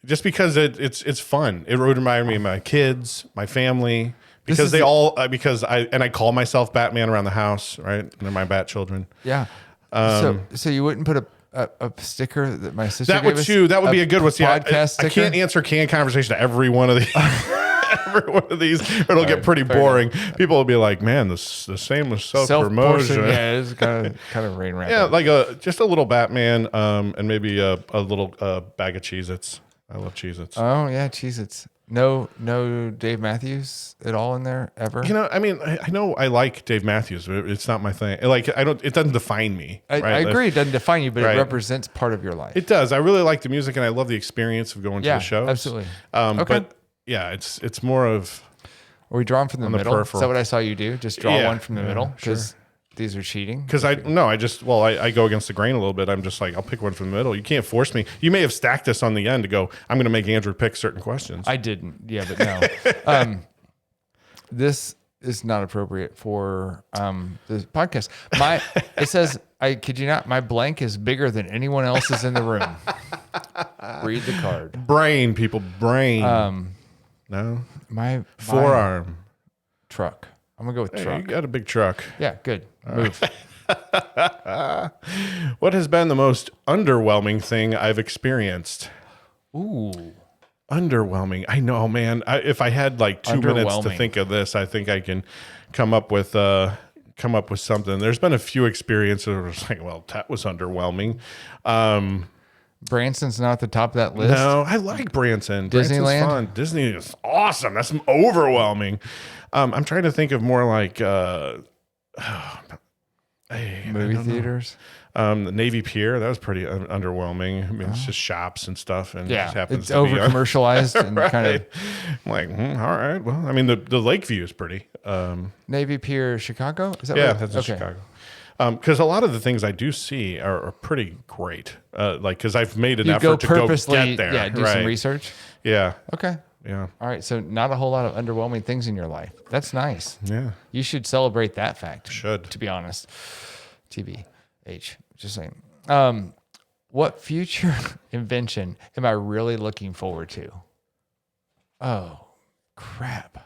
just because it's fun. It would remind me of my kids, my family, because they all I call myself Batman around the house, right? And they're my Bat children. Yeah. So you wouldn't put a sticker that my sister That gave would us? that would be a good one. See, Podcast I sticker? can't answer Can Conversation to every one of these. Every one of these, it'll get pretty boring. People will be like, "Man, the same with self-promotion." Yeah, it's kind of rain rampant. Yeah, like just a little Batman, and maybe a little bag of Cheez-Its. I love Cheez-Its. Oh yeah, Cheez-Its. No Dave Matthews at all in there ever. I mean, I know I like Dave Matthews, but it's not my thing. Like, it doesn't define me. I right? agree. It doesn't define you, but Right. it represents part of your life. It does. I really like the music, and I love the experience of going to the shows. Absolutely. Okay. But yeah, it's more of. Are we drawing from the the middle? Is peripheral. that what I saw you do? Just draw Yeah, one from the yeah, middle? sure. Because these are cheating? Because I go against the grain a little bit. I'm just like, I'll pick one from the middle. You can't force me. You may have stacked this on the end to go, I'm going to make Andrew pick certain questions. I didn't. Yeah, but no. This is not appropriate for the podcast. It says, I kid you not, my blank is bigger than anyone else's in the room. Read the card. Brain, people, brain. No? My Forearm. truck. I'm gonna go with Hey, truck. you got a big truck. Yeah, good. Move. What has been the most underwhelming thing I've experienced? Ooh. Underwhelming. I know, man. If I had like 2 minutes to Underwhelming. think of this, I think I can come up with something. There's been a few experiences where it's like, well, that was underwhelming. Branson's not at the top of that list. No, I like Branson. Disneyland? Branson's fun. Disney is awesome. That's overwhelming. I'm trying to think of more like Movie theaters. The Navy Pier. That was pretty underwhelming. I mean, it's just shops and stuff, and it Yeah, just happens it's to be over commercialized and kind of I'm like, all right. Well, I mean, the lake view is pretty. Navy Pier, Chicago. Is that Yeah, right? that's in Chicago. Because a lot of the things I do see are pretty great. Like, because I've made an You effort to go purposely, get there. yeah, do some research. Yeah, Okay. yeah, All right. So not a whole lot of underwhelming things in your life. That's nice. yeah. You should celebrate that fact. Should. To be honest. TBH. Just saying. What future invention am I really looking forward to? Oh, crap.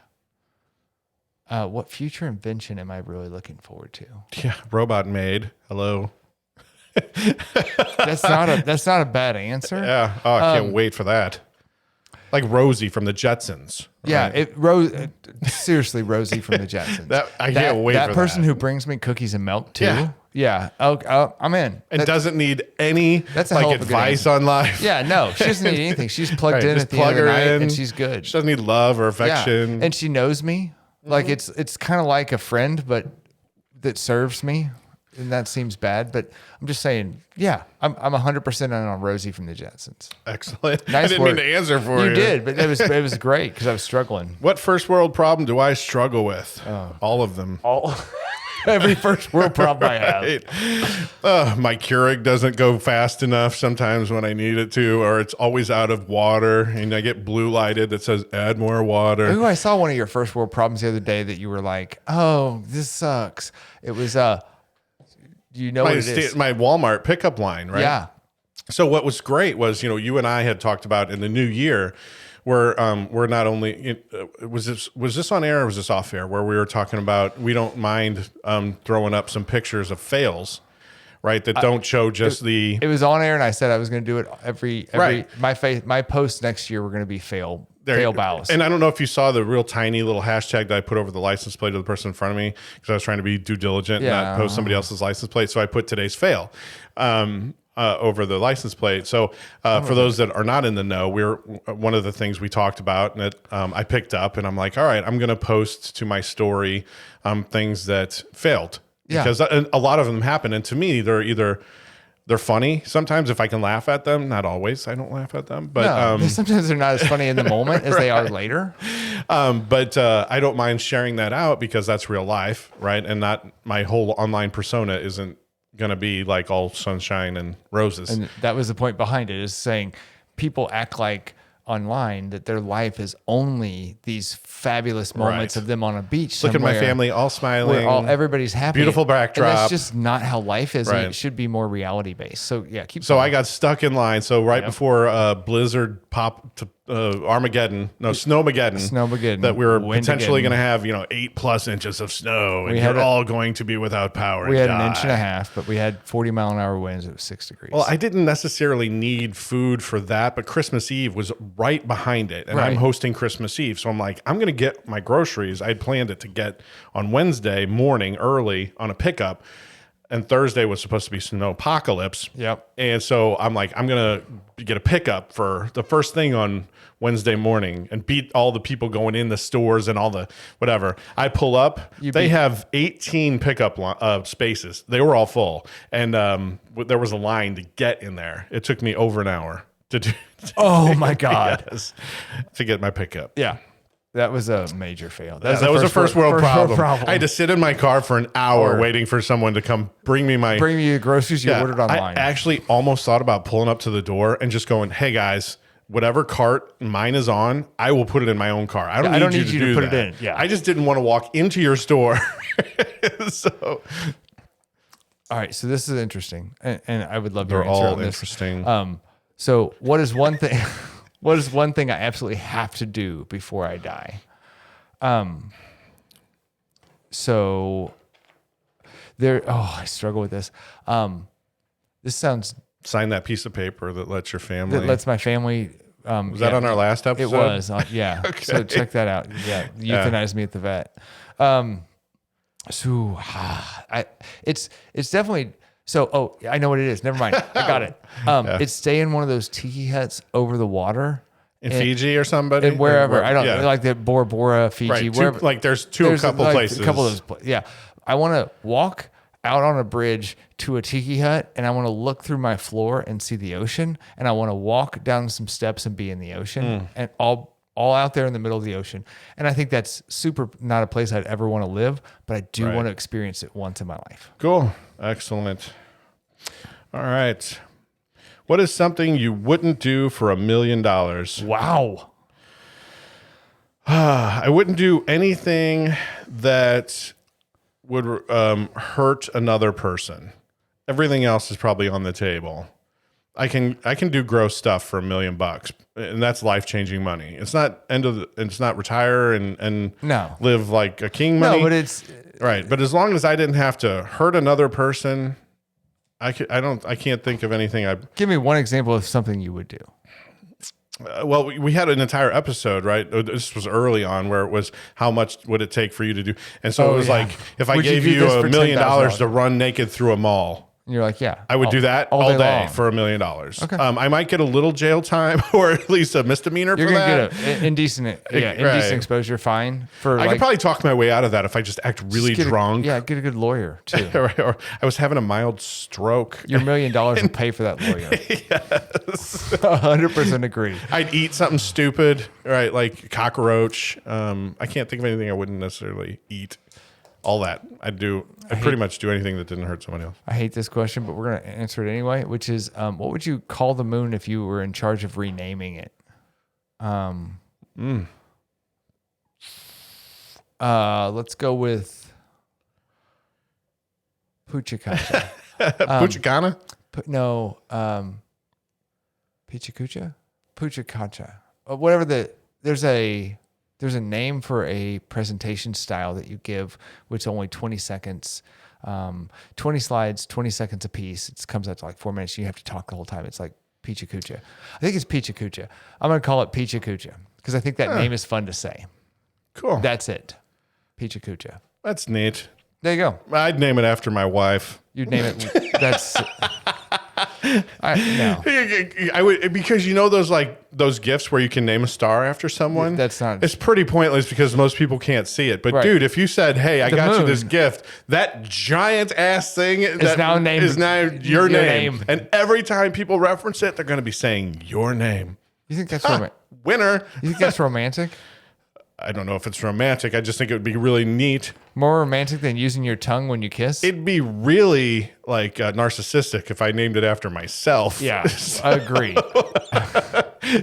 What future invention am I really looking forward to? Yeah, robot maid. Hello. That's not a bad answer. Yeah. Oh, I can't wait for that. Like Rosie from the Jetsons. Yeah, seriously, Rosie from the Jetsons. I can't wait that for person that. who brings me cookies and milk too. Yeah. Yeah. I'm in. And doesn't need any That's a hell like of a good advice on life. Yeah, no, she doesn't need anything. She's plugged Right, in just at the end of the plug her night, in. and she's good. She doesn't need love or affection. Yeah, and she knows me. Like it's kind of like a friend, but that serves me, and that seems bad. But I'm just saying, yeah, I'm 100% on Rosie from the Jetsons. Excellent. Nice I didn't work. mean to answer for you. You did, but it was great because I was struggling. What first world problem do I struggle with? All of them. Every first world problem I have. Right. My Keurig doesn't go fast enough sometimes when I need it to, or it's always out of water, and I get blue lighted that says add more water. Ooh, I saw one of your first world problems the other day that you were like, "Oh, this sucks." It was you know what it is? My Walmart pickup line, right? Yeah. So what was great was, you and I had talked about in the new year, where we're not only was this on air or was this off air, where we were talking about we don't mind throwing up some pictures of fails, right? That don't show just It was on air, and I said I was going to do it every Right. my posts next year were going to be fail bows. And I don't know if you saw the real tiny little hashtag that I put over the license plate of the person in front of me, because I was trying to be due diligent and not post somebody else's license plate. So I put today's fail over the license plate. So for those that are not in the know, one of the things we talked about and that I picked up, and I'm like, all right, I'm going to post to my story things that failed. Yeah. Because a lot of them happen. And to me, they're funny sometimes if I can laugh at them. Not always. I don't laugh at them, but no, sometimes they're not as funny in the moment as they are later. But I don't mind sharing that out because that's real life, right? And not my whole online persona isn't going to be like all sunshine and roses. And that was the point behind it, is saying people act like online that their life is only these fabulous moments Right. of them on a beach Look at my somewhere family all smiling. where everybody's happy. Beautiful backdrop. And that's just not how life is. And Right. it should be more reality based. So yeah, keep So going. I got stuck in line. So right before Blizzard popped Armageddon, no, Snowmageddon, that we were potentially going to have 8+ inches of snow, and had you're all going to be without power. we had and an inch and die. a half, but we had 40-mile-an-hour winds. It was 6 degrees. Well, I didn't necessarily need food for that, but Christmas Eve was right behind it, and Right. I'm hosting Christmas Eve, so I'm like, I'm going to get my groceries. I'd planned it to get on Wednesday morning early on a pickup, and Thursday was supposed to be snowpocalypse. Yep. And so I'm like, I'm going to get a pickup for the first thing on Wednesday morning and beat all the people going in the stores and all the whatever. I pull up. They have 18 pickup spaces. They were all full. And there was a line to get in there. It took me over an hour to do. oh my God. Yes, to get my pickup. Yeah. That was a major fail. That was a first world problem. I had to sit in my car for an hour waiting for someone to come bring me the groceries you ordered online. I actually almost thought about pulling up to the door and just going, "Hey guys, whatever cart mine is on, I will put it in my own car. I don't need you to put it in." Yeah. I just didn't want to walk into your store. So all right, so this is interesting, and I would love they're your answer all on this. interesting. So what is one thing? What is one thing I absolutely have to do before I die? So there. Oh, I struggle with this. This sounds Sign that piece of paper that lets your family. that lets my family. Was that on our last episode? It was. Yeah. Okay. So check that out. Yeah. Euthanized me at the vet. So it's definitely. So, I know what it is. Never mind. I got it. It's stay in one of those tiki huts over the water. In Fiji or somebody? And wherever. I don't yeah. like the Bora Bora, Fiji. Right. Wherever. There's a couple like places. A couple of those. Yeah. I want to walk out on a bridge to a tiki hut, and I want to look through my floor and see the ocean, and I want to walk down some steps and be in the ocean, and all out there in the middle of the ocean. And I think that's super not a place I'd ever want to live, but I do want to experience it once in my life. Cool. Excellent. All right. What is something you wouldn't do for $1 million? Wow. I wouldn't do anything that would hurt another person. Everything else is probably on the table. I can do gross stuff for $1 million, and that's life-changing money. It's not it's not retire and No. live like a king money. No, but it's right. But as long as I didn't have to hurt another person, I can't think of anything. Give me one example of something you would do. Well, we had an entire episode, right? This was early on where it was how much would it take for you to do, and so it was like if I Would you gave do you this $1 for million $10,000? to run naked through a mall. And you're like, yeah, I would do that all day for $1 million. Okay. I might get a little jail time or at least a misdemeanor You're for gonna that. get an indecent exposure fine for. I could probably talk my way out of that if I just act really drunk. Yeah, get a good lawyer too. or I was having a mild stroke. Your $1 million will pay for that lawyer. Yes. 100% agree. I'd eat something stupid, right? Like cockroach. I can't think of anything I wouldn't necessarily eat. All that I'd pretty much do anything that didn't hurt somebody else. I hate this question, but we're going to answer it anyway, which is, what would you call the moon if you were in charge of renaming it? Let's go with Puchacata. Puchacana? Pichacucha? Puchacata. Whatever there's a name for a presentation style that you give, which is only 20 seconds, 20 slides, 20 seconds a piece. It comes out to like 4 minutes. You have to talk the whole time. It's like Pichacucha. I think it's Pichacucha. I'm going to call it Pichacucha because I think that name is fun to say. Cool. That's it. Pichacucha. That's neat. There you go. I'd name it after my wife. You'd name it. That's. No. I would, because you know those gifts where you can name a star after someone. That's not. It's pretty pointless because most people can't see it. But Right. dude, if you said, "Hey, I got you this moon. gift," that giant ass thing is now named your your name. name. And every time people reference it, they're going to be saying your name. You think that's romantic? Winner. You think that's romantic? I don't know if it's romantic. I just think it would be really neat. More romantic than using your tongue when you kiss? It'd be really like narcissistic if I named it after myself. Yeah, I agree.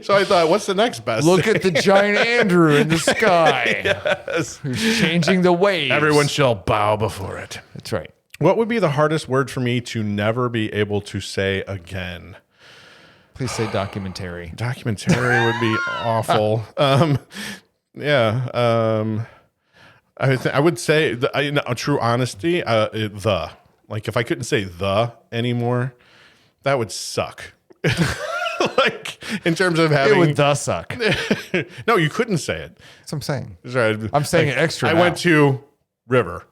So I thought, what's the next best? Look at the giant Andrew in the sky. Yes. Who's changing the waves. Everyone shall bow before it. That's right. What would be the hardest word for me to never be able to say again? Please say documentary. Documentary would be awful. I would say true honesty. Like if I couldn't say the anymore, that would suck. Like in terms of having It would thus suck. That's no, you couldn't say it. what I'm saying. Sorry. I'm saying it extra I now. went to river.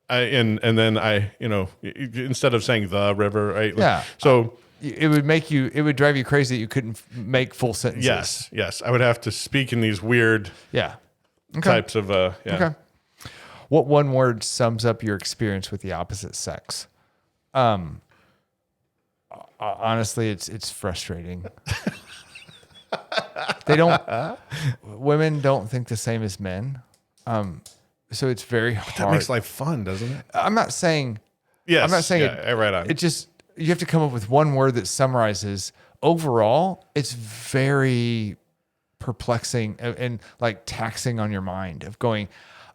And then I, instead of saying the river, right? Yeah. So It would drive you crazy that you couldn't make full sentences. yes, I would have to speak in these weird Yeah. Okay. types of Okay. What one word sums up your experience with the opposite sex? Honestly, it's frustrating. Women don't think the same as men. So it's very hard. That makes life fun, doesn't it? I'm not saying Yes. I'm not saying yeah, right on. it just, you have to come up with one word that summarizes. Overall, it's very perplexing and like taxing on your mind of going,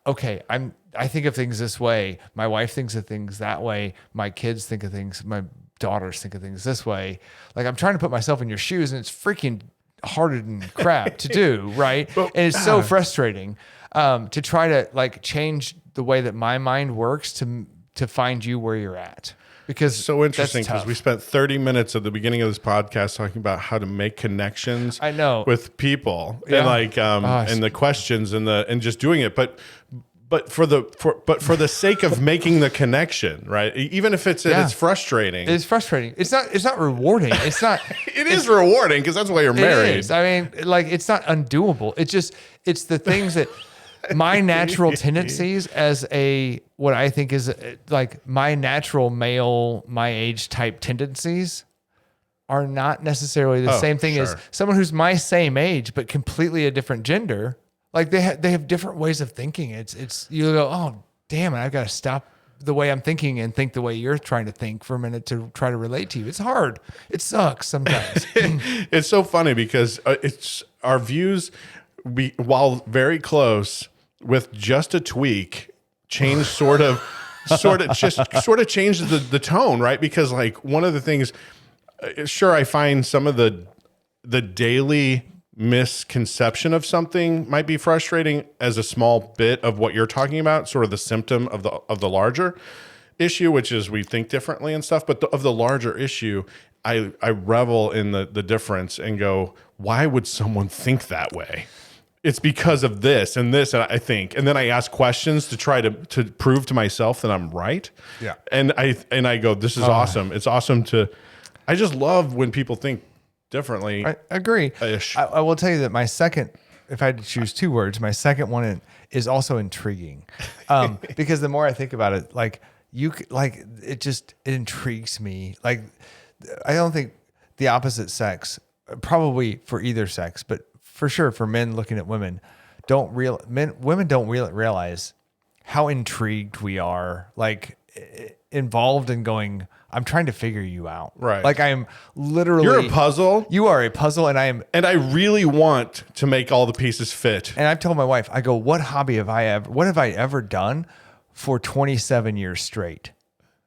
okay, I think of things this way. My wife thinks of things that way. My kids think of things, my daughters think of things this way. Like I'm trying to put myself in your shoes and it's freaking harder than crap to do, right? And it's so frustrating. to try to like change the way that my mind works to find you where you're at. Because so interesting that's because tough. we spent 30 minutes at the beginning of this podcast talking about how to make connections. I know. With people Yeah. and like and the questions and just doing it, but for the sake of making the connection, right? Even if it's frustrating. It's frustrating. It's not rewarding. It's not. It is rewarding because that's why you're married. It is. I mean, like it's not undoable. It's the things that my natural tendencies as what I think is like my natural male, my age type tendencies are not necessarily the same thing as someone who's my same age, but completely a different gender. Like they have different ways of thinking. It's you go, oh damn it, I've got to stop the way I'm thinking and think the way you're trying to think for a minute to try to relate to you. It's hard. It sucks sometimes. It's so funny because it's our views, while very close, with just a tweak, change sort of changes the tone, right? Because like one of the things, sure, I find some of the daily misconception of something might be frustrating as a small bit of what you're talking about, sort of the symptom of the larger issue, which is we think differently and stuff. But of the larger issue, I revel in the difference and go, why would someone think that way? It's because of this, and I think, and then I ask questions to try to prove to myself that I'm right. Yeah. And I go, this is awesome. It's awesome I just love when people think differently. I agree. I will tell you that my second, if I had to choose two words, my second one is also intriguing, because the more I think about it, like it intrigues me. Like I don't think the opposite sex, probably for either sex, but for sure for men looking at women, women don't realize how intrigued we are, like involved in going, I'm trying to figure you out. Right. Like I'm literally. You're a puzzle. You are a puzzle, and I really want to make all the pieces fit. And I've told my wife, I go, what have I ever done for 27 years straight?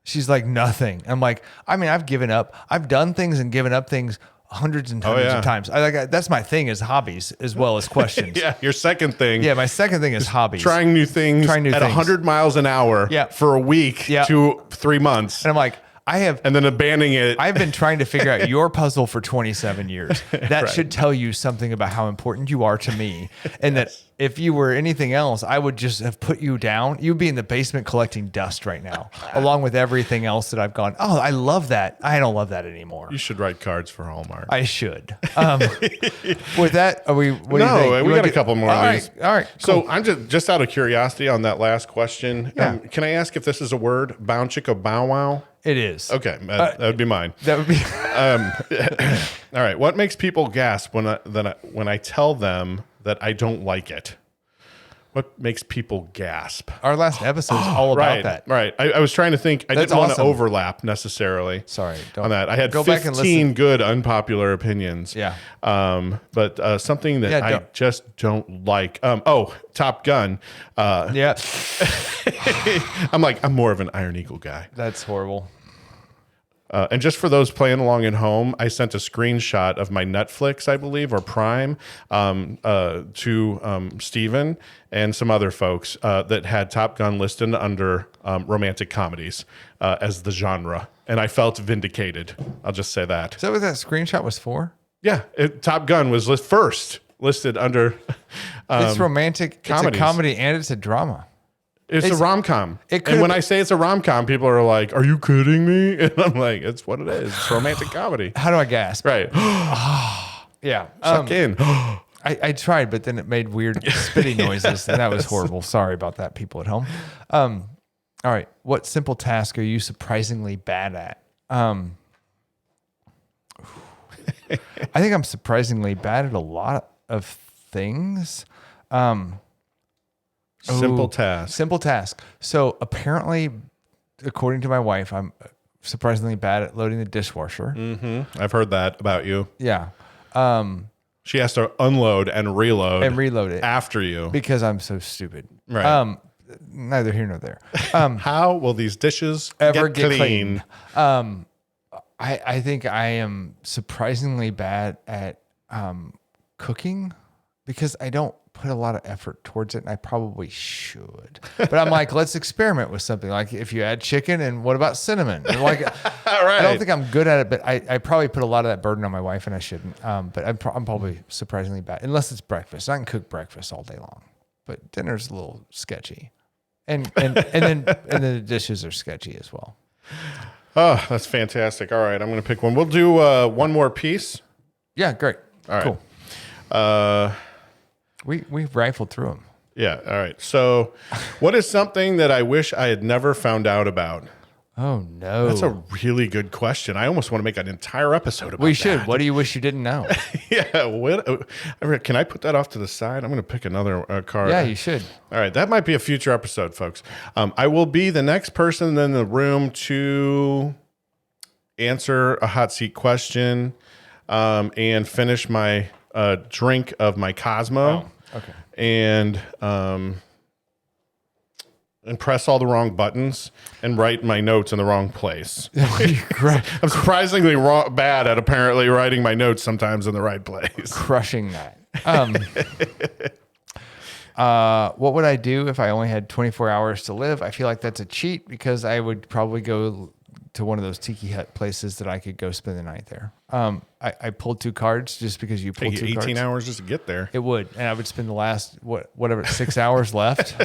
She's like, nothing. I'm like, I mean, I've given up. I've done things and given up things hundreds and hundreds of times. That's my thing, is hobbies as well as questions. Yeah, your second thing. Yeah, my second thing is hobbies. Trying new things at 100 miles an hour for a week to 3 months. And I'm like, and then abandoning it. I've been trying to figure out your puzzle for 27 years. That should tell you something about how important you are to me. And that if you were anything else, I would just have put you down. You'd be in the basement collecting dust right now, along with everything else that I've gone, oh, I love that. I don't love that anymore. You should write cards for Hallmark. I should. With that, what do you think? We got a couple more of these. All right. Cool. So Cool. I'm just out of curiosity on that last question. Yeah. Can I ask if this is a word? Bound chicka bow wow? It is. Okay, that would be mine. That would be. All right. What makes people gasp when I tell them that I don't like it? What makes people gasp? Our last episode's all about that. Right. I was trying to think. I That's didn't want to awesome. overlap necessarily. Sorry. On that. I had go back and 15 good unpopular opinions. Yeah. But something that I just don't like. Top Gun. Yeah. I'm more of an Iron Eagle guy. That's horrible. And just for those playing along at home, I sent a screenshot of my Netflix, I believe, or Prime, to Steven and some other folks that had Top Gun listed under romantic comedies as the genre. And I felt vindicated. I'll just say that. Is that what that screenshot was for? Yeah. Top Gun was first listed under It's romantic. comedies. It's a comedy and it's a drama. It's a rom-com. And when I say it's a rom-com, people are like, are you kidding me? And I'm like, it's what it is. It's romantic comedy. How do I gasp? Right. Yeah. Suck in. I tried, but then it made weird spitty noises, and that was horrible. Sorry about that, people at home. All right. What simple task are you surprisingly bad at? I think I'm surprisingly bad at a lot of things. Simple task. Simple task. So apparently, according to my wife, I'm surprisingly bad at loading the dishwasher. Mm-hmm. I've heard that about you. Yeah. She has to unload and reload it after you because I'm so stupid. Right. Neither here nor there. How will these dishes Ever get get clean? I think I am surprisingly bad at cooking because I don't put a lot of effort towards it, and I probably should. But I'm like, let's experiment with something. Like if you add chicken, and what about cinnamon? And like, I don't think I'm good at it, but I probably put a lot of that burden on my wife, and I shouldn't. But I'm probably surprisingly bad, unless it's breakfast. I can cook breakfast all day long, but dinner's a little sketchy, and then the dishes are sketchy as well. Oh, that's fantastic. All right, I'm going to pick one. We'll do one more piece. Yeah, great. All right. Cool. We rifled through them. Yeah. All right. So, what is something that I wish I had never found out about? Oh no, That's a really good question. I almost want to make an entire episode about we should. that. What do you wish you didn't know? Yeah. Can I put that off to the side? I'm going to pick another card. Yeah, you should. All right. That might be a future episode, folks. I will be the next person in the room to answer a hot seat question and finish my drink of my Kosmo. Oh, okay. And press all the wrong buttons and write my notes in the wrong place. I'm surprisingly bad at apparently writing my notes sometimes in the right place. Crushing that. What would I do if I only had 24 hours to live? I feel like that's a cheat because I would probably go to one of those tiki hut places that I could go spend the night there. I pulled 2 cards just because you pulled Take 2 you 18 cards. hours just to get there. It would, and I would spend the last whatever 6 hours left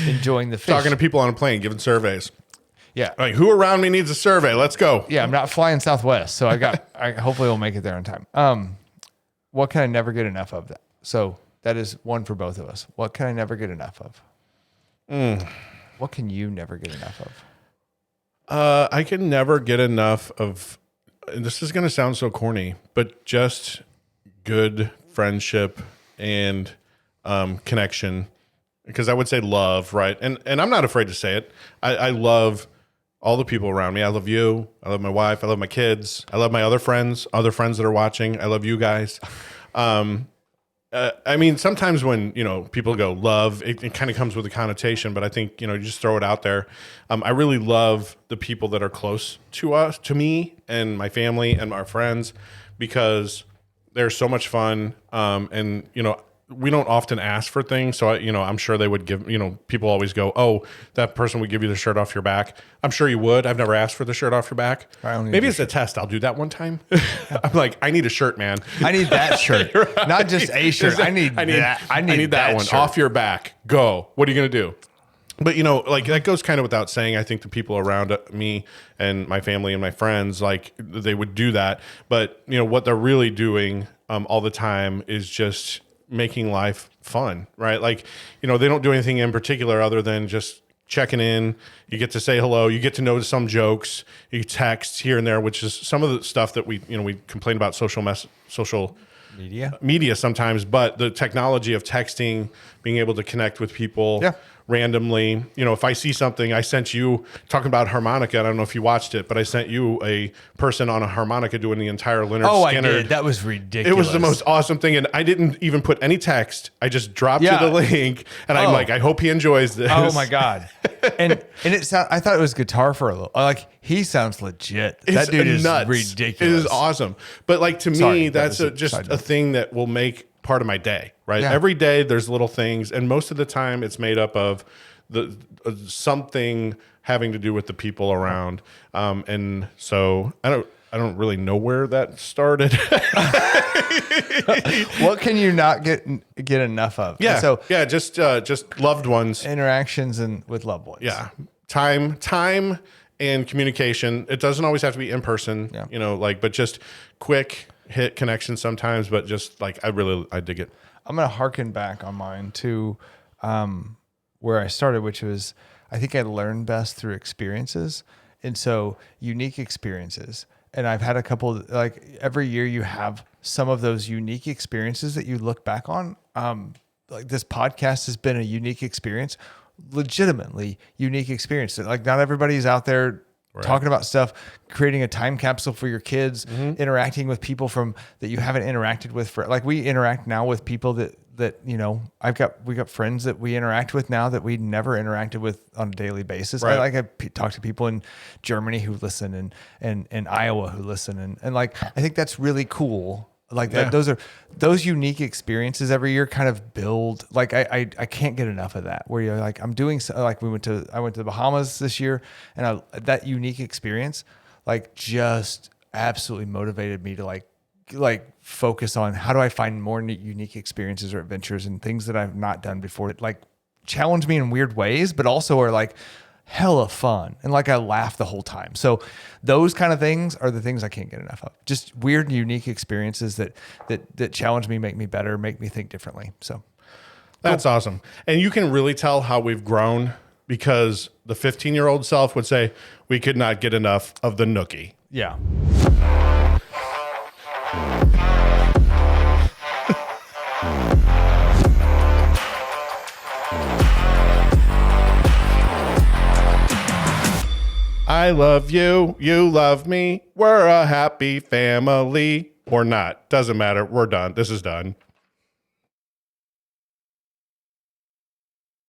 enjoying the fish. Talking to people on a plane, giving surveys. Yeah, Like, who around me needs a survey? Let's go. yeah. I'm not flying Southwest, so I hopefully will make it there on time. What can I never get enough of? That so that is one for both of us. What can I never get enough of? What can you never get enough of? I can never get enough of, and this is going to sound so corny, but just good friendship and connection. Because I would say love, right? And I'm not afraid to say it. I love all the people around me. I love you. I love my wife. I love my kids. I love my other friends that are watching. I love you guys. I mean, sometimes when, people go love, it kind of comes with a connotation, but I think, you just throw it out there. I really love the people that are close to me and my family and our friends because they're so much fun. And, we don't often ask for things. So, I'm sure they would give, people always go, oh, that person would give you the shirt off your back. I'm sure you would. I've never asked for the shirt off your back. Maybe it's a test. I'll do that one time. I'm like, I need a shirt, man. I need that shirt, right. Not just a shirt. I need that one shirt. Off your back. Go. What are you going to do? But, that goes kind of without saying. I think the people around me and my family and my friends, they would do that. But, what they're really doing all the time is just making life fun, right? They don't do anything in particular other than just checking in. You get to say hello. You get to know some jokes. You text here and there, which is some of the stuff that we complain about social media sometimes, but the technology of texting, being able to connect with people randomly. If I see something, I sent you talking about harmonica. I don't know if you watched it, but I sent you a person on a harmonica doing the entire Leonard Skinner. I did. That was ridiculous. It was the most awesome thing. And I didn't even put any text. I just dropped you the link and I'm like, I hope he enjoys this. Oh my God. And I thought it was guitar for a little, he sounds legit. That dude is nuts. Ridiculous. It is awesome. But to me, that's just a thing that will make part of my day, right? Yeah. Every day there's little things, and most of the time it's made up of something having to do with the people around. And so I don't really know where that started. What can you not get enough of? Yeah. So just loved ones, interactions and with loved ones. Yeah. Time and communication. It doesn't always have to be in person, but just quick hit connection sometimes, but just I dig it. I'm going to harken back on mine to where I started, which was, I think I learn best through experiences. And so unique experiences. And I've had a couple, every year you have some of those unique experiences that you look back on. This podcast has been a unique experience, legitimately unique experience. Not everybody's out there talking about stuff, creating a time capsule for your kids, interacting with people that you haven't interacted with we interact now with people that we got friends that we interact with now that we never interacted with on a daily basis. Right. I talk to people in Germany who listen and Iowa who listen and I think that's really cool. like that. Yeah. Those unique experiences every year kind of build, like I can't get enough of that, where you're like, I'm doing so, like I went to the Bahamas this year, and that unique experience like just absolutely motivated me to like focus on how do I find more unique experiences or adventures and things that I've not done before that like challenge me in weird ways, but also are like hella fun. And like I laugh the whole time. So those kind of things are the things I can't get enough of. Just weird and unique experiences that challenge me, make me better, make me think differently. So That's awesome. And you can really tell how we've grown because the 15-year-old self would say we could not get enough of the nookie. yeah. I love you. You love me. We're a happy family. Or not. Doesn't matter. We're done. This is done.